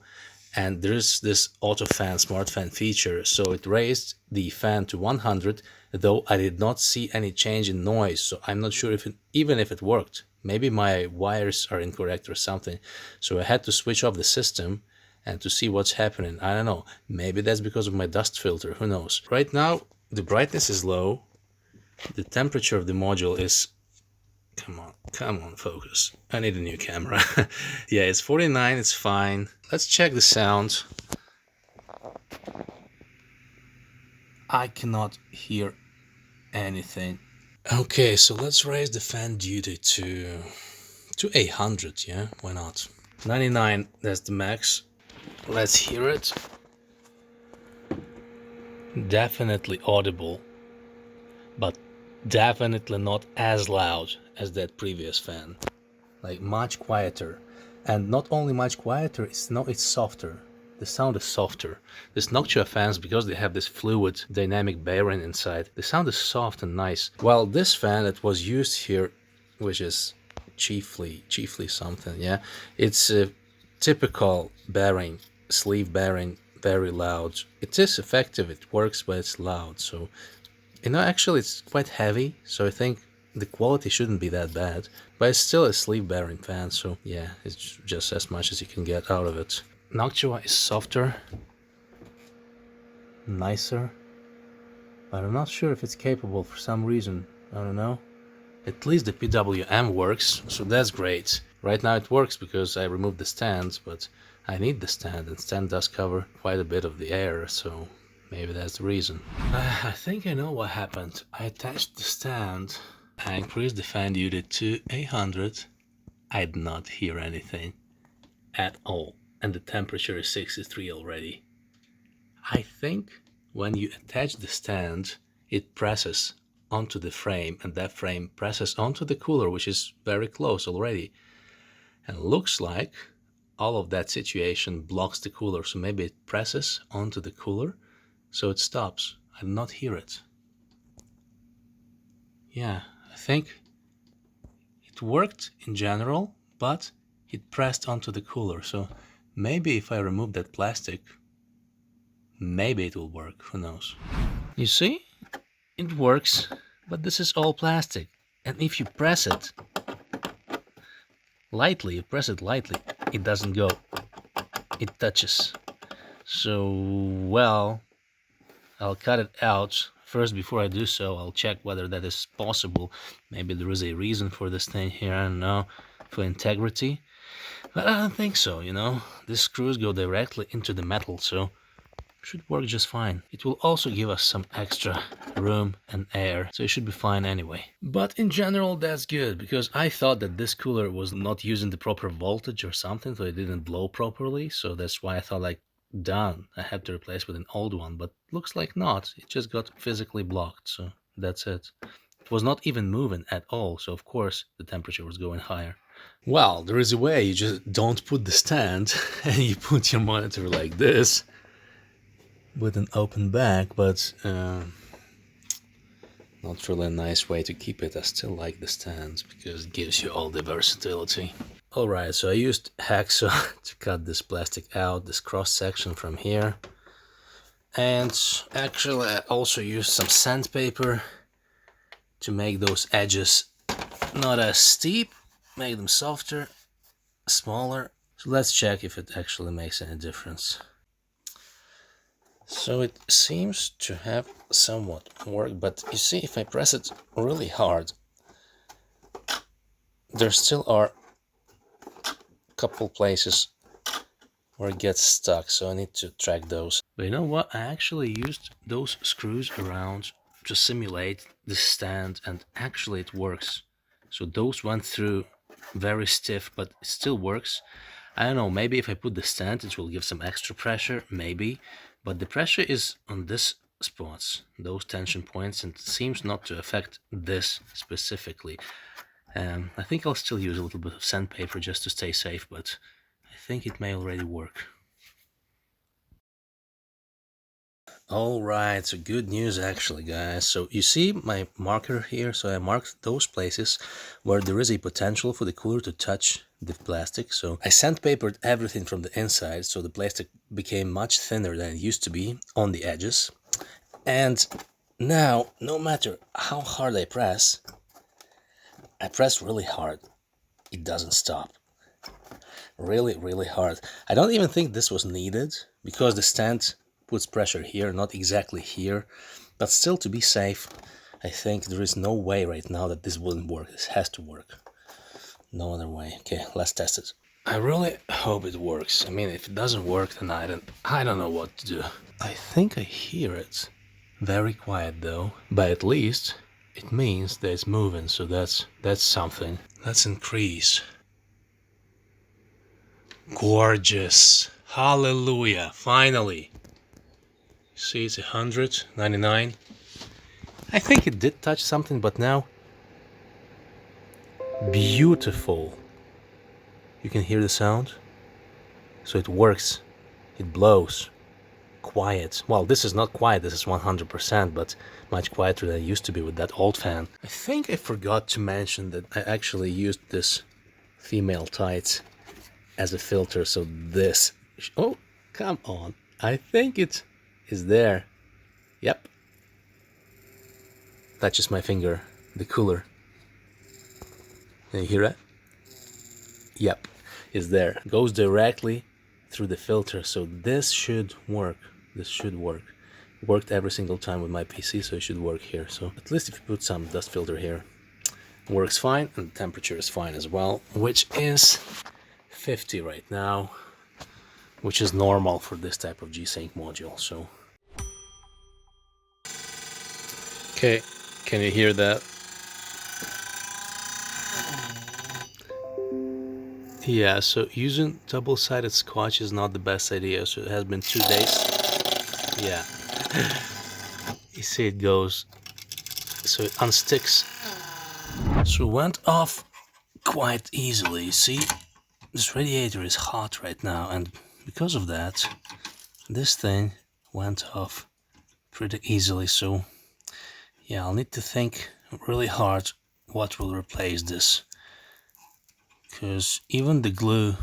and there's this auto fan, smart fan feature, so it raised the fan to 100, though I did not see any change in noise, so I'm not sure if even if it worked. Maybe my wires are incorrect or something, so I had to switch off the system and to see what's happening. I don't know, maybe that's because of my dust filter, who knows. Right now the brightness is low, the temperature of the module is, come on, focus. I need a new camera. Yeah, it's 49, it's fine. Let's check the sound. I cannot hear anything. Okay, so let's raise the fan duty to 100, yeah? Why not? 99, that's the max. Let's hear it. Definitely audible, but definitely not as loud as that previous fan. Like much quieter, and not only much quieter, it's softer. The sound is softer. These Noctua fans, because they have this fluid dynamic bearing inside, the sound is soft and nice. While this fan that was used here, which is chiefly something, yeah, it's a typical bearing, sleeve bearing, very loud. It is effective, it works, but it's loud. So, you know, actually it's quite heavy, so I think the quality shouldn't be that bad, but it's still a sleeve bearing fan, so yeah, it's just as much as you can get out of it. Noctua is softer, nicer, but I'm not sure if it's capable for some reason. I don't know. At least the PWM works, so that's great. Right now it works because I removed the stand, but I need the stand, and stand does cover quite a bit of the air, so maybe that's the reason. I think I know what happened. I attached the stand, I increased the fan duty to 100. I did not hear anything at all, and the temperature is 63 already. I think when you attach the stand, it presses onto the frame, and that frame presses onto the cooler, which is very close already. And looks like all of that situation blocks the cooler, so maybe it presses onto the cooler, so it stops. I do not hear it. Yeah, I think it worked in general, but it pressed onto the cooler, so maybe if I remove that plastic, maybe it will work, who knows. You see? It works, but this is all plastic, and if you press it lightly, it doesn't go. It touches. So, well, I'll cut it out. First, before I do so, I'll check whether that is possible. Maybe there is a reason for this thing here, I don't know, for integrity. But I don't think so, you know. These screws go directly into the metal, so should work just fine. It will also give us some extra room and air, so it should be fine anyway. But in general, that's good, because I thought that this cooler was not using the proper voltage or something, so it didn't blow properly, so that's why I thought, like, done, I had to replace with an old one, but looks like not. It just got physically blocked, so that's it. It was not even moving at all, so of course the temperature was going higher. Well, there is a way. You just don't put the stand and you put your monitor like this with an open back, but not really a nice way to keep it. I still like the stand because it gives you all the versatility. Alright, so I used hacksaw to cut this plastic out, this cross section from here. And actually I also used some sandpaper to make those edges not as steep, make them softer, smaller. So let's check if it actually makes any difference. So it seems to have somewhat worked, but you see, if I press it really hard, there still are a couple places where it gets stuck, so I need to track those. But you know what? I actually used those screws around to simulate the stand, and actually it works. So those went through very stiff, but it still works. I don't know, maybe if I put the stand it will give some extra pressure, maybe. But the pressure is on this spots, those tension points, and it seems not to affect this specifically. I think I'll still use a little bit of sandpaper just to stay safe, but I think it may already work. Alright, so good news actually, guys. So you see my marker here? So I marked those places where there is a potential for the cooler to touch the plastic. So I sandpapered everything from the inside, so the plastic became much thinner than it used to be on the edges. And now, no matter how hard I press really hard, it doesn't stop. Really, really hard. I don't even think this was needed, because the stand puts pressure here, not exactly here, but still, to be safe, I think there is no way right now that this wouldn't work. This has to work. No other way. Okay, let's test it. I really hope it works. I mean, if it doesn't work, then I don't know what to do. I think I hear it. Very quiet though, but at least it means that it's moving, so that's something. Let's increase. Gorgeous. Hallelujah. Finally. See, it's 199. I think it did touch something, but now... Beautiful. You can hear the sound? So it works. It blows. Quiet. Well, this is not quiet, this is 100%, but much quieter than it used to be with that old fan. I think I forgot to mention that I actually used this female tights as a filter, so this... Oh, come on. I think it is there. Yep. Touches my finger, the cooler. Can you hear that? Yep, it's there. Goes directly through the filter, so this should work. This should work. Worked every single time with my PC, so it should work here. So at least if you put some dust filter here, works fine, and the temperature is fine as well, which is 50 right now, which is normal for this type of G-Sync module. So okay, can you hear that? Yeah, so using double-sided scotch is not the best idea, so it has been 2 days. Yeah. You see it goes, so it unsticks. So it went off quite easily. You see, this radiator is hot right now, and because of that, this thing went off pretty easily. So yeah, I'll need to think really hard what will replace this, because even the glue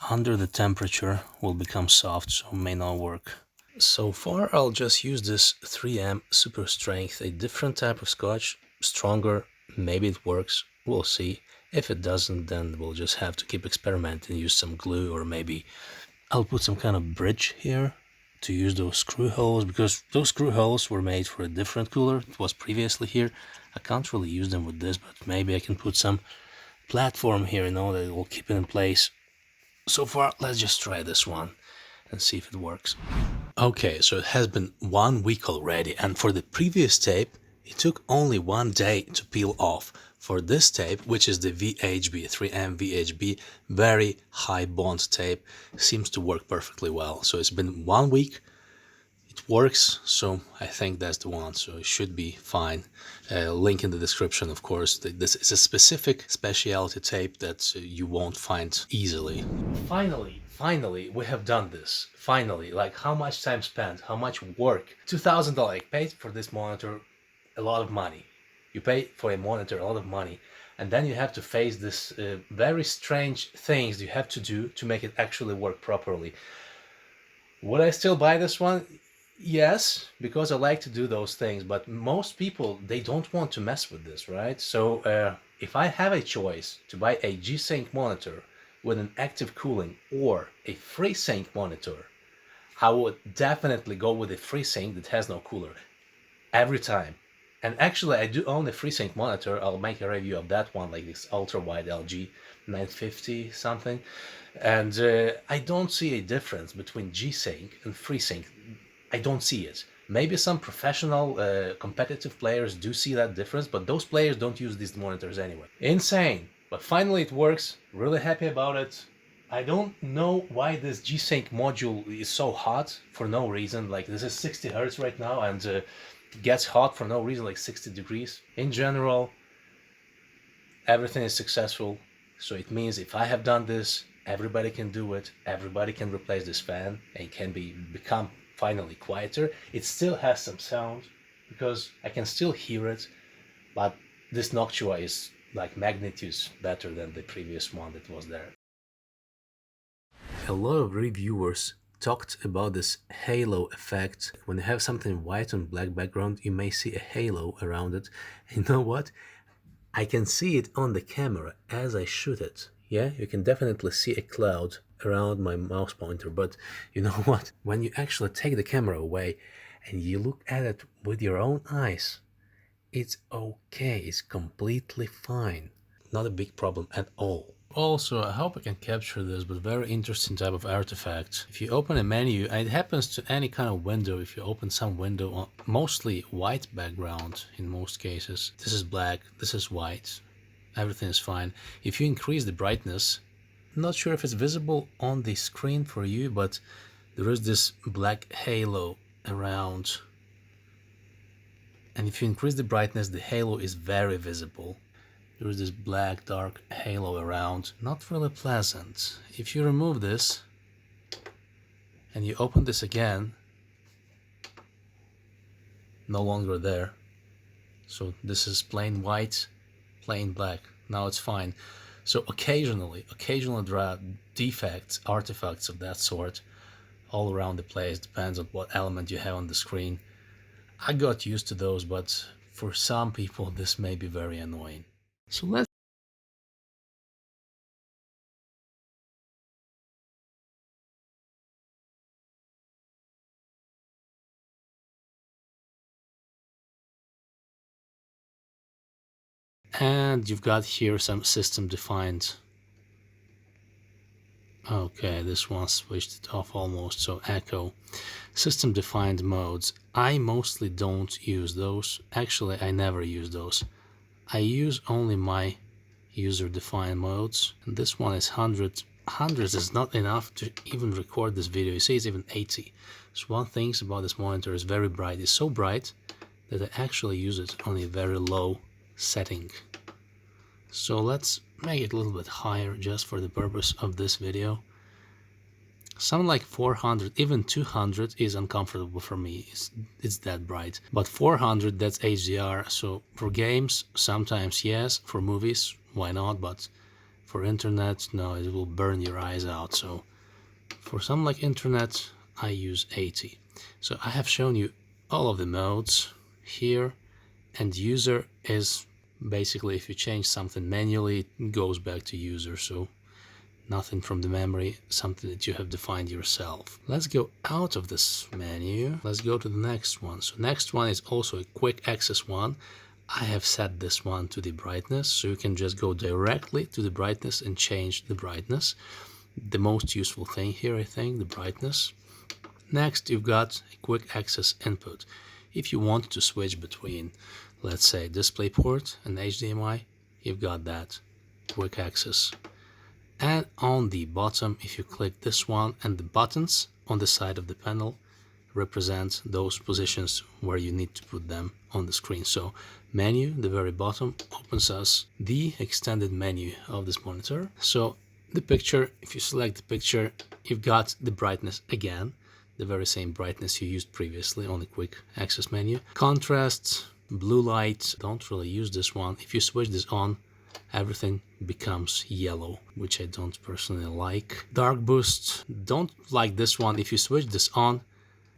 under the temperature will become soft, so it may not work. So far I'll just use this 3M Super Strength, a different type of scotch, stronger. Maybe it works, we'll see. If it doesn't, then we'll just have to keep experimenting, use some glue, or maybe I'll put some kind of bridge here to use those screw holes, because those screw holes were made for a different cooler. It was previously here. I can't really use them with this, but maybe I can put some platform here, you know, that will keep it in place. So far, let's just try this one and see if it works. Okay, so it has been 1 week already, and for the previous tape, it took only 1 day to peel off. For this tape, which is the VHB, 3M VHB, very high bond tape, seems to work perfectly well. So it's been 1 week, it works, so I think that's the one, so it should be fine. Link in the description, of course. This is a specific specialty tape that you won't find easily. Finally, we have done this. Finally, like, how much time spent, how much work? $2,000. I paid for this monitor a lot of money. You pay for a monitor a lot of money, and then you have to face this very strange things you have to do to make it actually work properly. Would I still buy this one? Yes, because I like to do those things, but most people, they don't want to mess with this, right? So if I have a choice to buy a G-Sync monitor with an active cooling or a FreeSync monitor, I would definitely go with a FreeSync that has no cooler every time. And actually, I do own a FreeSync monitor. I'll make a review of that one, like this ultra-wide LG 950 something. And I don't see a difference between G-Sync and FreeSync. I don't see it. Maybe some professional competitive players do see that difference, but those players don't use these monitors anyway. Insane. But finally it works. Really happy about it. I don't know why this G-Sync module is so hot for no reason. Like, this is 60 Hz right now, and gets hot for no reason, like 60 degrees. In general, everything is successful. So it means if I have done this, everybody can do it. Everybody can replace this fan and it can become finally quieter. It still has some sound because I can still hear it, but this Noctua is like magnitudes better than the previous one that was there. A lot of reviewers talked about this halo effect. When you have something white on black background, you may see a halo around it. And you know what? I can see it on the camera as I shoot it. Yeah, you can definitely see a cloud around my mouse pointer, but you know what? When you actually take the camera away and you look at it with your own eyes, it's okay, it's completely fine. Not a big problem at all. Also, I hope I can capture this, but very interesting type of artifact. If you open a menu, and it happens to any kind of window, if you open some window on mostly white background in most cases, this is black, this is white, everything is fine. If you increase the brightness, I'm not sure if it's visible on the screen for you, but there is this black halo around. And if you increase the brightness, the halo is very visible. There is this black dark halo around, not really pleasant. If you remove this and you open this again, no longer there. So this is plain white, plain black. Now it's fine. So occasionally there are defects, artifacts of that sort all around the place. Depends on what element you have on the screen. I got used to those, but for some people this may be very annoying. So let's and you've got here some system defined. Okay, this one switched it off almost, so echo. System defined modes. I mostly don't use those. Actually, I never use those. I use only my user defined modes, and this one is 100. 100 is not enough to even record this video. You see, it's even 80. So one thing about this monitor is very bright. It's so bright that I actually use it on a very low setting. So let's make it a little bit higher just for the purpose of this video. Something like 400, even 200 is uncomfortable for me. It's that bright. But 400, that's HDR. So for games, sometimes yes. For movies, why not? But for internet, no, it will burn your eyes out. So for something like internet, I use 80. So I have shown you all of the modes here. And user is basically, if you change something manually, it goes back to user. So nothing from the memory, something that you have defined yourself. Let's go out of this menu. Let's go to the next one. So next one is also a quick access one. I have set this one to the brightness, so you can just go directly to the brightness and change the brightness. The most useful thing here, I think, the brightness. Next, you've got a quick access input. If you want to switch between, let's say, DisplayPort and HDMI, you've got that quick access. And on the bottom, if you click this one, and the buttons on the side of the panel represent those positions where you need to put them on the screen. So menu, the very bottom, opens us the extended menu of this monitor. So the picture, if you select the picture, you've got the brightness again, the very same brightness you used previously on the quick access menu. Contrast, blue light, don't really use this one. If you switch this on, everything becomes yellow, which I don't personally like. Dark boost, don't like this one. If you switch this on,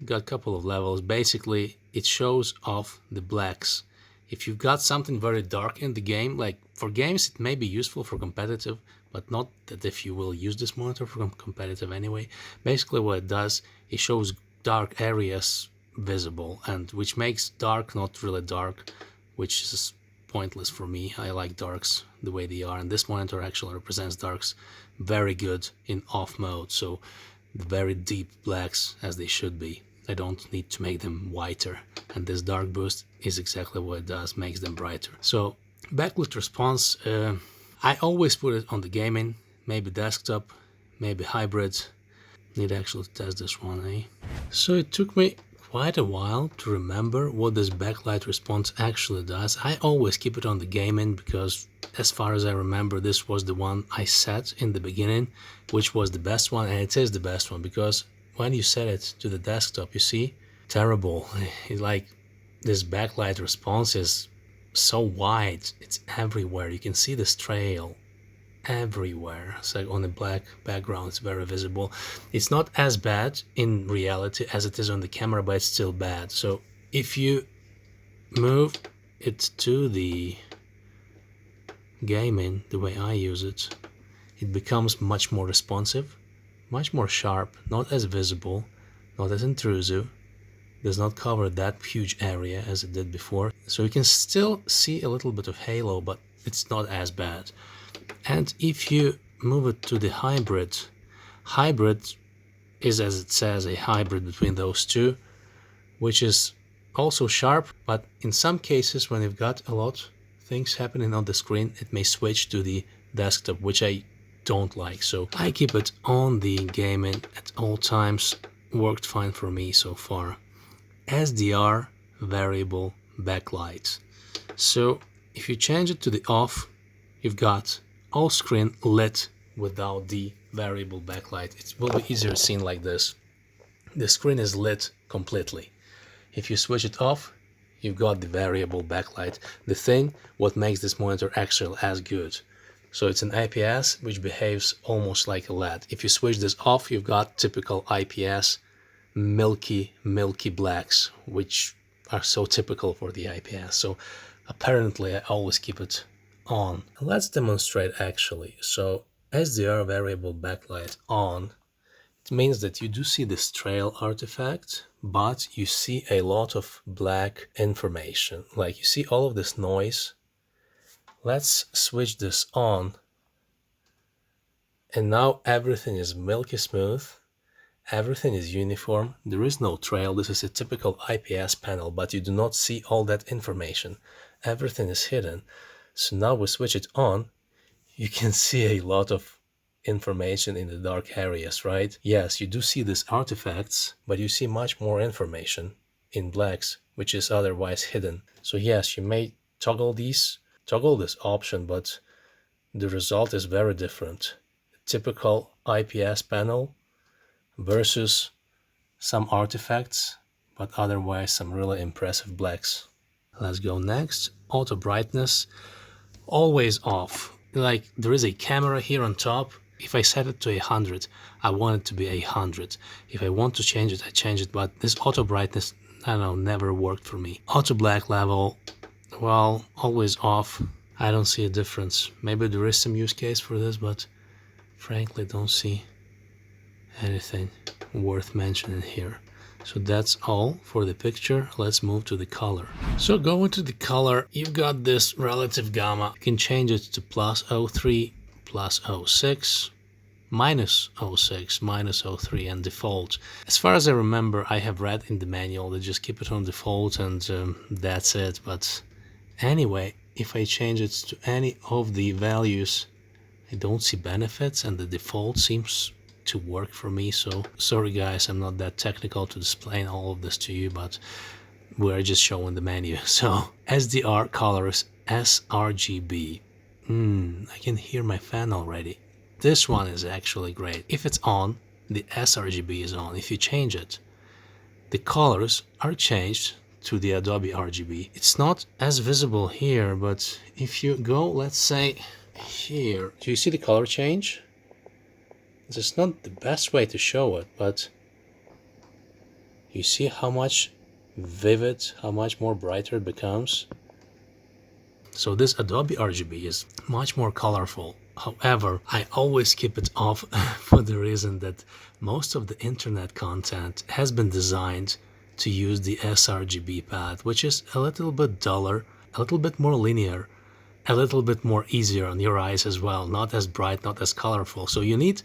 got a couple of levels. Basically, it shows off the blacks. If you've got something very dark in the game, like for games, it may be useful for competitive, but not that if you will use this monitor for competitive anyway. Basically, what it does, it shows dark areas visible, and which makes dark not really dark, which is pointless for me. I like darks the way they are, and this monitor actually represents darks very good in off mode, so very deep blacks as they should be. I don't need to make them whiter, and this dark boost is exactly what it does, makes them brighter. So backlit response, I always put it on the gaming, maybe desktop, maybe hybrid. Need actually to test this one, eh? So it took me quite a while to remember what this backlight response actually does. I always keep it on the gaming because, as far as I remember, this was the one I set in the beginning, which was the best one, and it is the best one because when you set it to the desktop, you see, terrible. It's like this backlight response is so wide, it's everywhere. You can see this trail everywhere. It's like on a black background, it's very visible. It's not as bad in reality as it is on the camera, but it's still bad. So if you move it to the gaming, the way I use it, it becomes much more responsive, much more sharp, not as visible, not as intrusive, does not cover that huge area as it did before. So you can still see a little bit of halo, but it's not as bad. And if you move it to the hybrid, hybrid is, as it says, a hybrid between those two, which is also sharp, but in some cases when you've got a lot of things happening on the screen, it may switch to the desktop, which I don't like. So I keep it on the gaming at all times. Worked fine for me so far. SDR variable backlight. So if you change it to the off, you've got all screen lit without the variable backlight. It will be easier seen like this. The screen is lit completely. If you switch it off, you've got the variable backlight, the thing what makes this monitor actually as good. So it's an IPS which behaves almost like a LED. If you switch this off, you've got typical IPS milky blacks, which are so typical for the IPS. So apparently I always keep it on. Let's demonstrate actually. So SDR variable backlight on, it means that you do see this trail artifact, but you see a lot of black information. Like you see all of this noise. Let's switch this on. And now everything is milky smooth. Everything is uniform. There is no trail. This is a typical IPS panel, but you do not see all that information. Everything is hidden. So now we switch it on. You can see a lot of information in the dark areas, right? Yes, you do see these artifacts, but you see much more information in blacks, which is otherwise hidden. So yes, you may toggle this option, but the result is very different. Typical IPS panel versus some artifacts, but otherwise some really impressive blacks. Let's go next. Auto brightness, always off. Like there is a camera here on top. If I set it to 100, I want it to be 100. If I want to change it, I change it, but this auto brightness, I don't know, never worked for me. Auto black level, well, always off. I don't see a difference. Maybe there is some use case for this, but frankly don't see anything worth mentioning here. So that's all for the picture. Let's move to the color. So going to the color, you've got this relative gamma. You can change it to plus 03, plus 06, minus 06, minus 03, and default. As far as I remember, I have read in the manual that just keep it on default and that's it. But anyway, if I change it to any of the values, I don't see benefits, and the default seems to work for me. So sorry guys, I'm not that technical to explain all of this to you, but we're just showing the menu. So SDR colors sRGB. I can hear my fan already. This one is actually great. If it's on, the sRGB is on. If you change it, the colors are changed to the Adobe RGB. It's not as visible here, but if you go, let's say here, do you see the color change? It's not the best way to show it, but you see how much vivid, how much more brighter it becomes. So this Adobe RGB is much more colorful. However, I always keep it off for the reason that most of the internet content has been designed to use the sRGB path, which is a little bit duller, a little bit more linear, a little bit more easier on your eyes as well, not as bright, not as colorful. So you need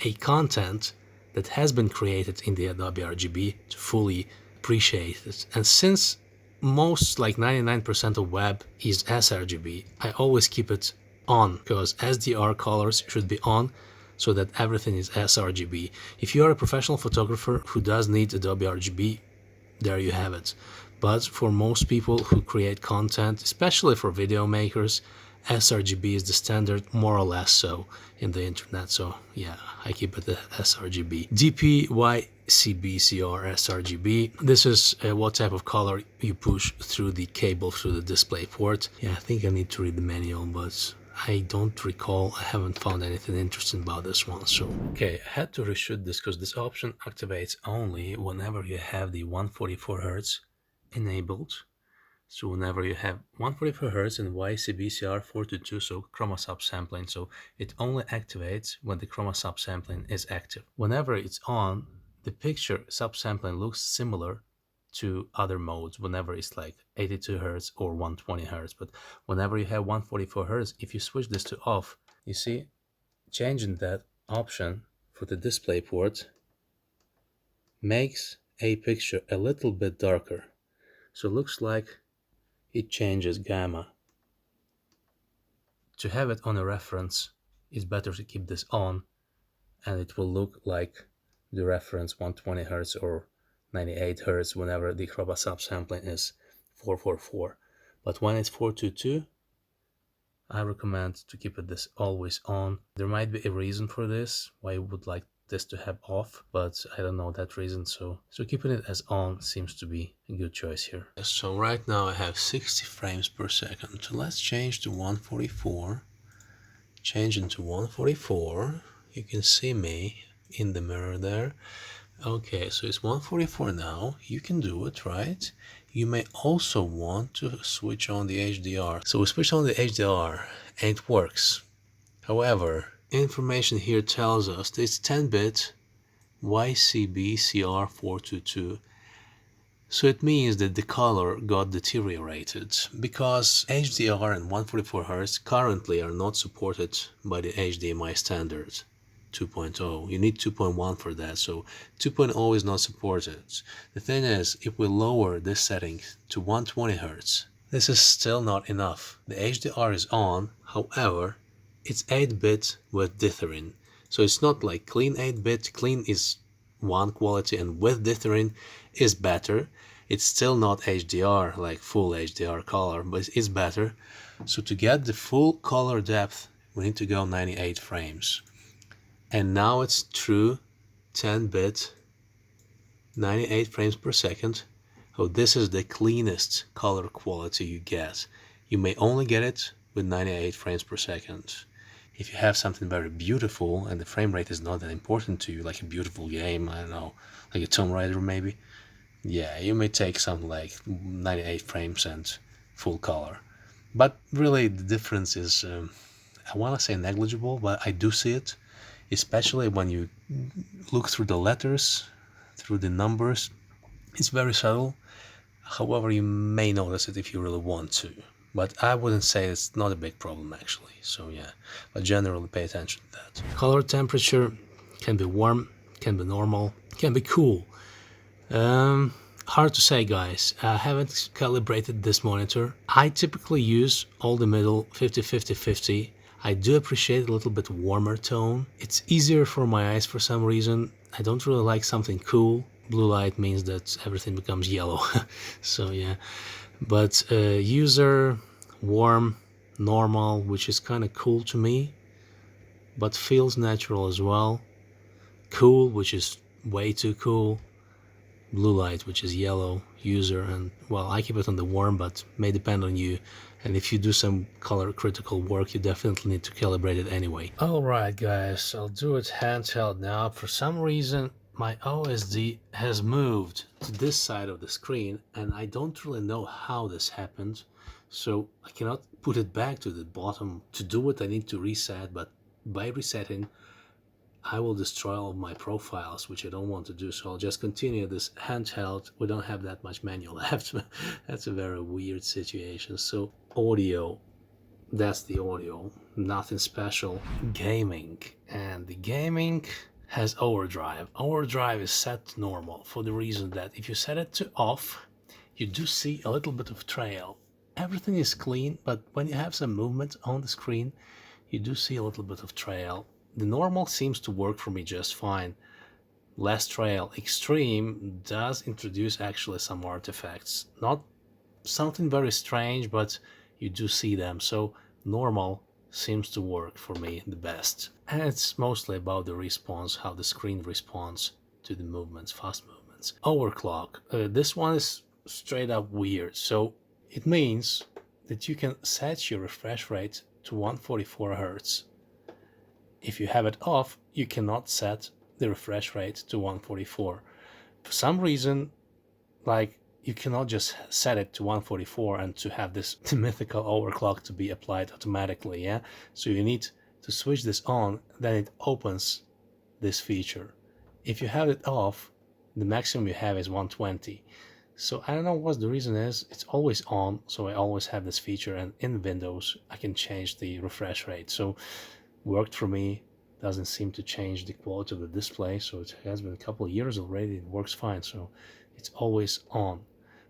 a content that has been created in the Adobe RGB to fully appreciate it. And since most, like 99% of web is sRGB, I always keep it on, because SDR colors should be on so that everything is sRGB. If you are a professional photographer who does need Adobe RGB, there you have it. But for most people who create content, especially for video makers, sRGB is the standard, more or less so, in the internet. So yeah, I keep it the sRGB. YCbCr sRGB. This is what type of color you push through the cable through the display port. Yeah, I think I need to read the manual, but I don't recall. I haven't found anything interesting about this one. So okay, I had to reshoot this because this option activates only whenever you have the 144 Hz enabled. So whenever you have 144 Hz and YCbCr 422, so chroma subsampling, so it only activates when the chroma subsampling is active. Whenever it's on, the picture subsampling looks similar to other modes whenever it's like 82 Hz or 120 Hz. But whenever you have 144 Hz, if you switch this to off, you see, changing that option for the display port makes a picture a little bit darker. So it looks like it changes gamma. To have it on a reference, it's better to keep this on, and it will look like the reference 120 Hz or 98 Hz whenever the chroma subsampling is 444. But when it's 422, I recommend to keep it this always on. There might be a reason for this, why you would like this to have off, but I don't know that reason, so keeping it as on seems to be a good choice here. So right now I have 60 frames per second. So let's change to 144. Changing to 144. You can see me in the mirror there. Okay, so it's 144 now. You can do it, right? You may also want to switch on the HDR. So we switch on the HDR and it works. However, information here tells us that it's 10-bit YCbCr 422. So it means that the color got deteriorated because HDR and 144 Hz currently are not supported by the HDMI standard 2.0. You need 2.1 for that, so 2.0 is not supported. The thing is, if we lower this setting to 120 Hz, this is still not enough. The HDR is on, however, it's 8-bit with dithering. So it's not like clean 8-bit. Clean is one quality and with dithering is better. It's still not HDR, like full HDR color, but it's better. So to get the full color depth, we need to go 98 frames. And now it's true 10-bit 98 frames per second. So this is the cleanest color quality you get. You may only get it with 98 frames per second. If you have something very beautiful and the frame rate is not that important to you, like a beautiful game, I don't know, like a Tomb Raider maybe, yeah, you may take something like 98 frames and full color. But really the difference is, I want to say negligible, but I do see it, especially when you look through the letters, through the numbers. It's very subtle. However, you may notice it if you really want to. But I wouldn't say it's not a big problem actually, so yeah, but generally pay attention to that. Color temperature can be warm, can be normal, can be cool. Hard to say, guys. I haven't calibrated this monitor. I typically use all the middle 50-50-50. I do appreciate a little bit warmer tone. It's easier for my eyes for some reason. I don't really like something cool. Blue light means that everything becomes yellow, so yeah. But user, warm, normal, which is kind of cool to me, but feels natural as well. Cool, which is way too cool. Blue light, which is yellow. User, and well, I keep it on the warm, but may depend on you. And if you do some color critical work, you definitely need to calibrate it anyway. Alright guys, I'll do it handheld now. For some reason, my OSD has moved to this side of the screen and I don't really know how this happened, so I cannot put it back to the bottom. To do it I need to reset, but by resetting I will destroy all of my profiles, which I don't want to do, so I'll just continue this handheld. We don't have that much manual left. That's a very weird situation. So audio, that's the audio, nothing special. Gaming, and the gaming has overdrive. Overdrive is set to normal for the reason that if you set it to off, you do see a little bit of trail. Everything is clean, but when you have some movement on the screen, you do see a little bit of trail. The normal seems to work for me just fine. Less trail. Extreme does introduce actually some artifacts. Not something very strange, but you do see them. So normal seems to work for me the best. And it's mostly about the response, how the screen responds to the movements, fast movements. Overclock. This one is straight up weird. So it means that you can set your refresh rate to 144 Hz. If you have it off, you cannot set the refresh rate to 144. For some reason, like, you cannot just set it to 144 and to have this mythical overclock to be applied automatically, yeah? So you need to switch this on, then it opens this feature. If you have it off, the maximum you have is 120. So I don't know what the reason is. It's always on, so I always have this feature, and in Windows I can change the refresh rate. So worked for me, doesn't seem to change the quality of the display, so it has been a couple of years already, it works fine, so it's always on.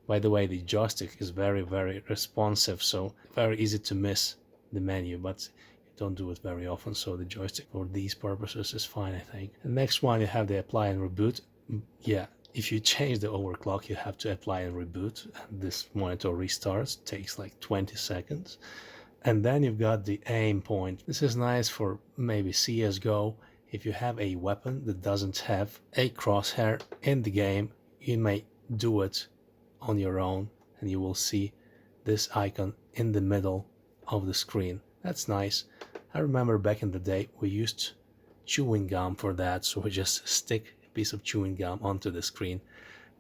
By the way, the joystick is very, very responsive, so very easy to miss the menu, but you don't do it very often, so the joystick for these purposes is fine, I think. The next one, you have the apply and reboot. Yeah, if you change the overclock, you have to apply and reboot, and this monitor restarts, takes like 20 seconds. And then you've got the aim point. This is nice for maybe CSGO. If you have a weapon that doesn't have a crosshair in the game, you may do it on your own, and you will see this icon in the middle of the screen. That's nice. I remember back in the day we used chewing gum for that, so we just stick a piece of chewing gum onto the screen.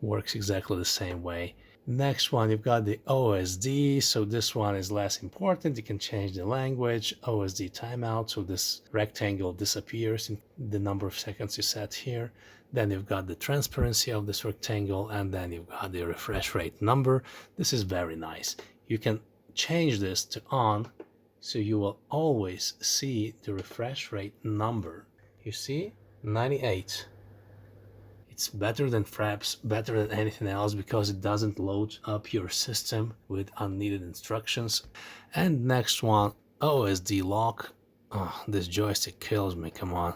Works exactly the same way. Next one, you've got the OSD, so this one is less important. You can change the language, OSD timeout, so this rectangle disappears in the number of seconds you set here. Then you've got the transparency of this rectangle, and then you've got the refresh rate number. This is very nice. You can change this to on, so you will always see the refresh rate number. You see, 98. It's better than Fraps, better than anything else, because it doesn't load up your system with unneeded instructions. And next one, OSD lock. Oh, this joystick kills me, come on.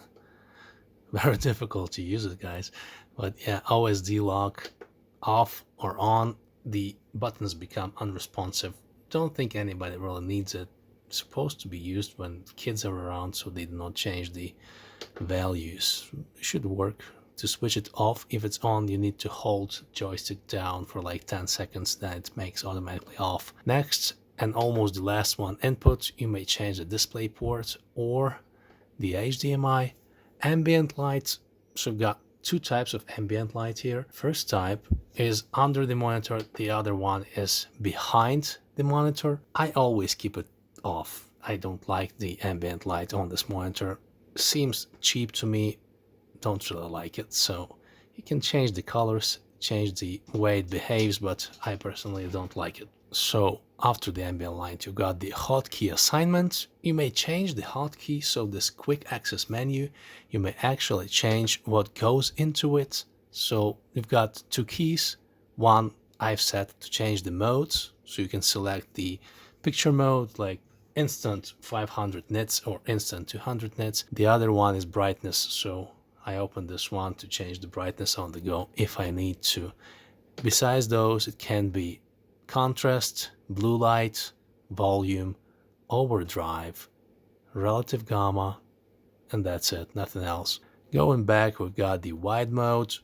Very difficult to use it, guys. But yeah, OSD lock, off or on, the buttons become unresponsive. Don't think anybody really needs it. It's supposed to be used when kids are around, so they do not change the values. It should work. To switch it off, if it's on, you need to hold joystick down for like 10 seconds, then it makes automatically off. Next, and almost the last one, input. You may change the display port or the HDMI. Ambient light, so we've got two types of ambient light here. First type is under the monitor, the other one is behind the monitor. I always keep it off. I don't like the ambient light on this monitor. Seems cheap to me. Don't really like it, so you can change the colors, change the way it behaves, but I personally don't like it. So after the ambient light, you've got the hotkey assignment. You may change the hotkey, so this quick access menu, you may actually change what goes into it. So you've got two keys. One I've set to change the modes, so you can select the picture mode, like instant 500 nits or instant 200 nits. The other one is brightness, so I open this one to change the brightness on the go if I need to. Besides those, it can be contrast, blue light, volume, overdrive, relative gamma, and that's it, nothing else. Going back, we've got the wide mode.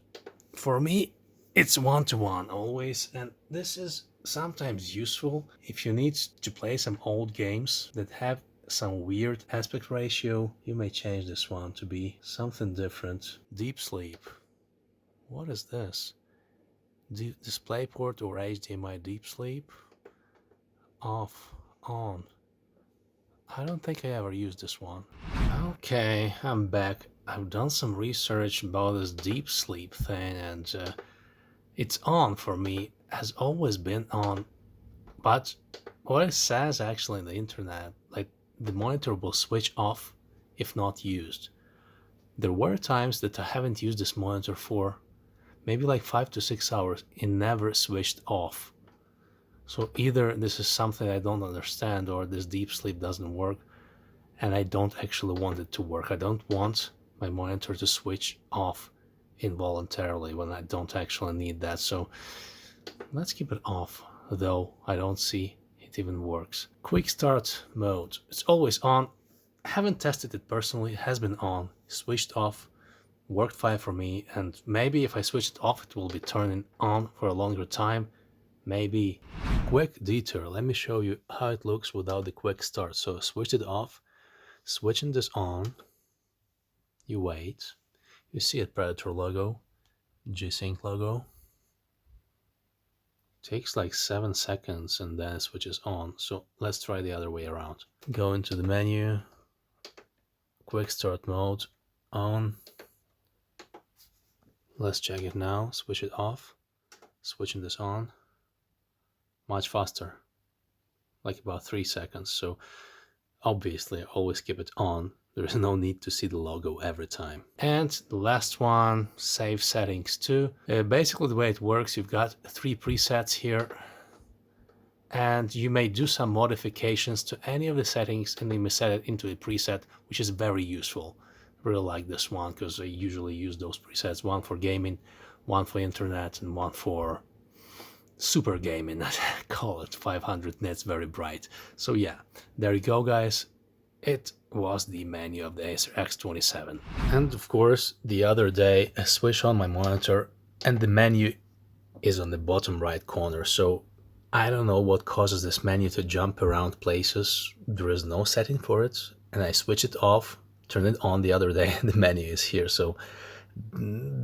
For me, it's 1:1 always, and this is sometimes useful if you need to play some old games that have some weird aspect ratio. You may change this one to be something different. Deep sleep. What is this? DisplayPort or HDMI deep sleep? Off, on. I don't think I ever used this one. Okay, I'm back. I've done some research about this deep sleep thing, and it's on for me. Has always been on. But what it says actually on the internet, like, the monitor will switch off if not used. There were times that I haven't used this monitor for maybe like 5 to 6 hours. It never switched off. So either this is something I don't understand, or this deep sleep doesn't work, and I don't actually want it to work. I don't want my monitor to switch off involuntarily when I don't actually need that. So let's keep it off, though I don't see it even works. Quick start mode, it's always on. I haven't tested it personally, it has been on, switched off, worked fine for me, and maybe if I switch it off it will be turning on for a longer time, maybe. Quick detour, let me show you how it looks without the quick start. So switch it off, switching this on, you wait, you see a Predator logo, G-Sync logo. Takes like 7 seconds and then it switches on. So let's try the other way around. Go into the menu, quick start mode, on. Let's check it now, switch it off, switching this on. Much faster, like about 3 seconds. So obviously I always keep it on. There is no need to see the logo every time. And the last one, save settings too. Basically the way it works, you've got 3 presets here and you may do some modifications to any of the settings and then you may set it into a preset, which is very useful. I really like this one because I usually use those presets, one for gaming, one for internet, and one for super gaming. I call it 500 nits, very bright. So yeah, there you go guys. It was the menu of the ACER X27. And of course, the other day I switched on my monitor and the menu is on the bottom right corner. So I don't know what causes this menu to jump around places. There is no setting for it. And I switch it off, turn it on the other day and the menu is here. So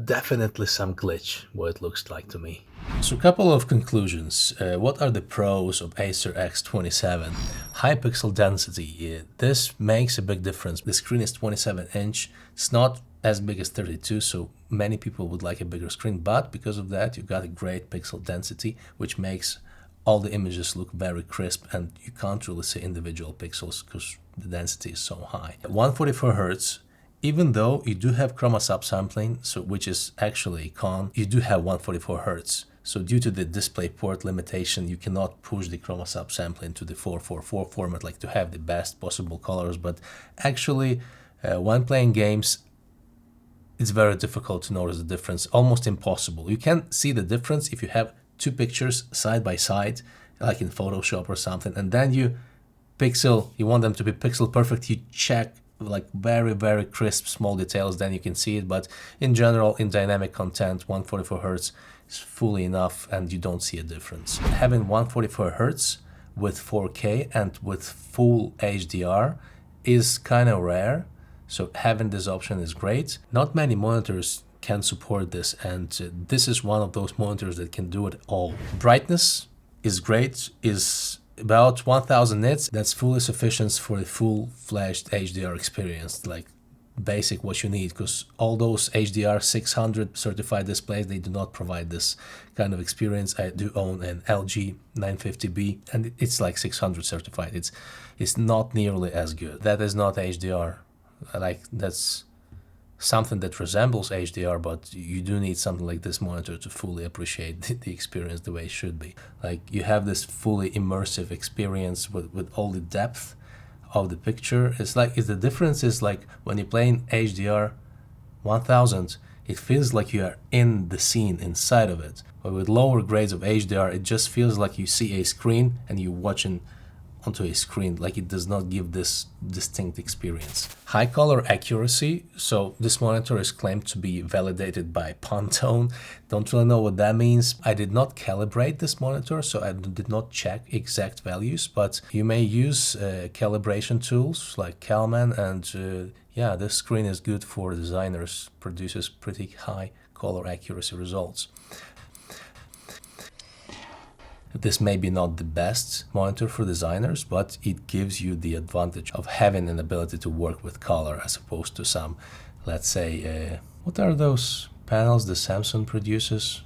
definitely some glitch, what it looks like to me. So a couple of conclusions. What are the pros of ACER X27? High pixel density. This makes a big difference. The screen is 27-inch. It's not as big as 32, so many people would like a bigger screen, but because of that, you've got a great pixel density, which makes all the images look very crisp and you can't really see individual pixels because the density is so high. 144 Hz. Even though you do have chroma subsampling, so which is actually a con, you do have 144 Hz. So due to the DisplayPort limitation, you cannot push the chroma subsampling to the 444 format, like to have the best possible colors. But actually, when playing games, it's very difficult to notice the difference, almost impossible. You can see the difference if you have 2 pictures side by side, like in Photoshop or something, and then you want them to be pixel perfect, you check like very crisp small details, then you can see it. But in general, in dynamic content, 144 Hz is fully enough and you don't see a difference. Having 144 Hz with 4K and with full HDR is kind of rare, so having this option is great. Not many monitors can support this, and this is one of those monitors that can do it all. Brightness is great, is about 1000 nits. That's fully sufficient for a full-fledged HDR experience, like basic what you need, because all those HDR 600 certified displays, they do not provide this kind of experience. I do own an LG 950B and it's like 600 certified. It's not nearly as good. That is not HDR. Like, that's something that resembles HDR, but you do need something like this monitor to fully appreciate the experience the way it should be. Like, you have this fully immersive experience with all the depth of the picture. It's like, the difference is like when you're playing HDR 1000, it feels like you are in the scene, inside of it. But with lower grades of HDR, it just feels like you see a screen and you're watching onto a screen, like it does not give this distinct experience. High color accuracy. So this monitor is claimed to be validated by Pantone. Don't really know what that means. I did not calibrate this monitor, so I did not check exact values, but you may use calibration tools like Calman, and yeah, this screen is good for designers, produces pretty high color accuracy results. This may be not the best monitor for designers, but it gives you the advantage of having an ability to work with color as opposed to some, let's say, what are those panels the Samsung produces?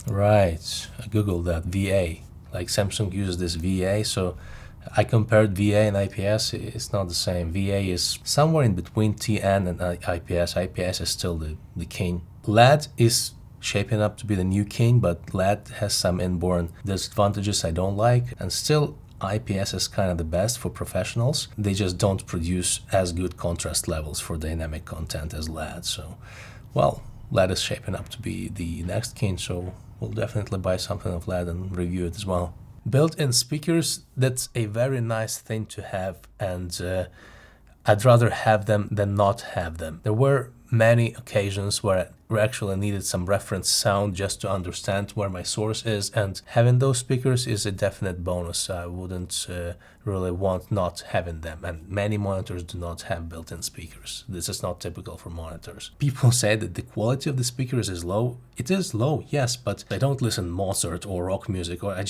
Right, I googled that, VA. Like Samsung uses this VA, so I compared VA and IPS, it's not the same. VA is somewhere in between TN and IPS. IPS is still the king. LED is shaping up to be the new king, but LED has some inborn disadvantages I don't like. And still, IPS is kind of the best for professionals. They just don't produce as good contrast levels for dynamic content as LED. So, well, LED is shaping up to be the next king, so we'll definitely buy something of LED and review it as well. Built-in speakers, that's a very nice thing to have, and I'd rather have them than not have them. There were many occasions where I actually needed some reference sound just to understand where my source is, and having those speakers is a definite bonus. I wouldn't really want not having them, and many monitors do not have built-in speakers. This is not typical for monitors. People say that the quality of the speakers is low. It is low, yes, but I don't listen Mozart or rock music, or I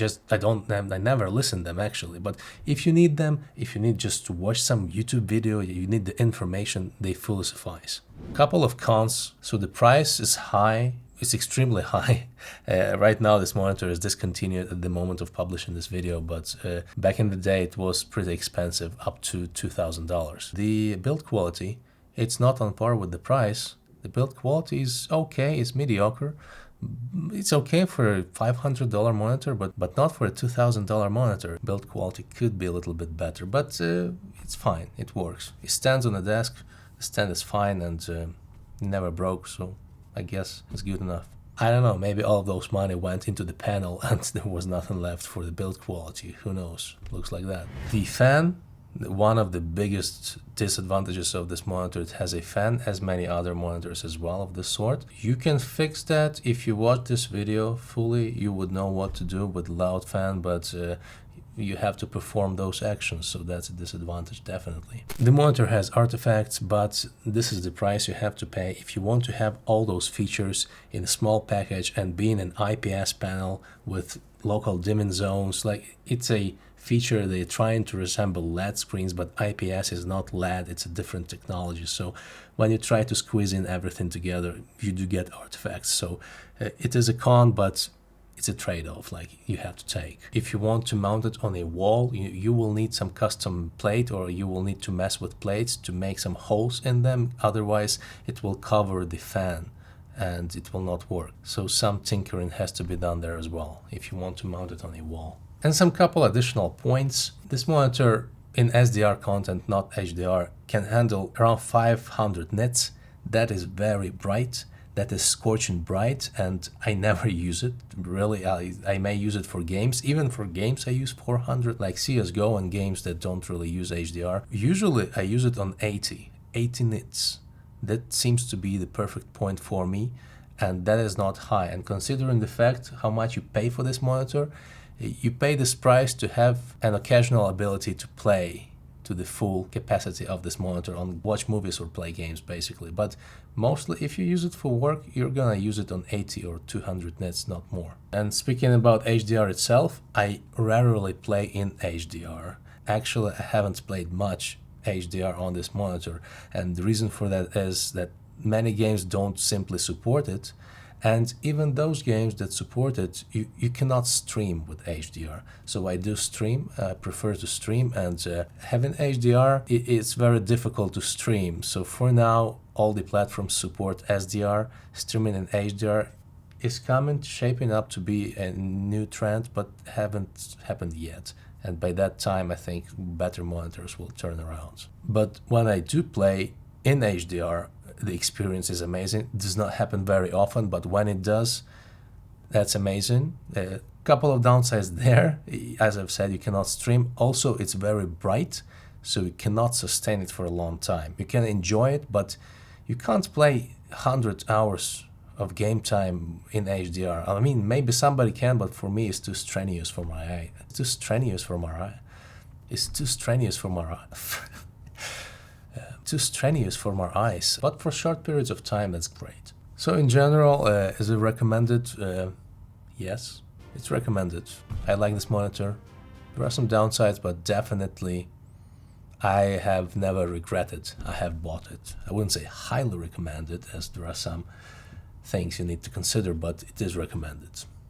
never listen them actually. But if you need them, if you need just to watch some YouTube video, you need the information, they fully suffice. Couple of cons. So the price is high. It's extremely high. Right now this monitor is discontinued at the moment of publishing this video, but back in the day it was pretty expensive, up to $2,000. The build quality, it's not on par with the price. The build quality is okay, it's mediocre. It's okay for a $500 monitor, but not for a $2,000 monitor. Build quality could be a little bit better, but it's fine, it works. It stands on the desk, the stand is fine, and never broke, so I guess it's good enough. I don't know, maybe all of those money went into the panel and there was nothing left for the build quality. Who knows? Looks like that. The fan, one of the biggest disadvantages of this monitor, it has a fan, as many other monitors as well of this sort. You can fix that. If you watch this video fully, you would know what to do with loud fan, but you have to perform those actions, so that's a disadvantage, definitely. The monitor has artifacts, but this is the price you have to pay if you want to have all those features in a small package and be in an IPS panel with local dimming zones. Like, it's a feature they're trying to resemble LED screens, but IPS is not LED, it's a different technology. So when you try to squeeze in everything together, you do get artifacts. So it is a con, but it's a trade-off like you have to take. If you want to mount it on a wall, you will need some custom plate, or you will need to mess with plates to make some holes in them. Otherwise, it will cover the fan and it will not work. So some tinkering has to be done there as well if you want to mount it on a wall. And some couple additional points. This monitor in SDR content, not HDR, can handle around 500 nits. That is very bright. That is scorching bright, and I never use it. Really, I may use it for games. Even for games I use 400, like CSGO and games that don't really use HDR. Usually I use it on 80 nits. That seems to be the perfect point for me, and that is not high. And considering the fact how much you pay for this monitor, you pay this price to have an occasional ability to play to the full capacity of this monitor, on watch movies or play games basically. But mostly if you use it for work, you're gonna use it on 80 or 200 nits, not more. And speaking about HDR itself, I rarely play in HDR. Actually, I haven't played much HDR on this monitor, and the reason for that is that many games don't simply support it. And even those games that support it, you cannot stream with HDR. So I do stream, prefer to stream, and having HDR, it's very difficult to stream. So for now, all the platforms support SDR. Streaming in HDR is coming, shaping up to be a new trend, but haven't happened yet. And by that time, I think better monitors will turn around. But when I do play in HDR, the experience is amazing. It does not happen very often, but when it does, that's amazing. A couple of downsides there. As I've said, you cannot stream. Also, it's very bright, so you cannot sustain it for a long time. You can enjoy it, but you can't play 100 hours of game time in HDR. I mean, maybe somebody can, but for me, it's too strenuous for my eye. It's too strenuous for my eye. It's too strenuous for my eye. Too strenuous for my eyes, but for short periods of time, that's great. So in general, is it recommended? Yes, it's recommended. I like this monitor. There are some downsides, but definitely I have never regretted I have bought it. I wouldn't say highly recommended, as there are some things you need to consider, but it is recommended.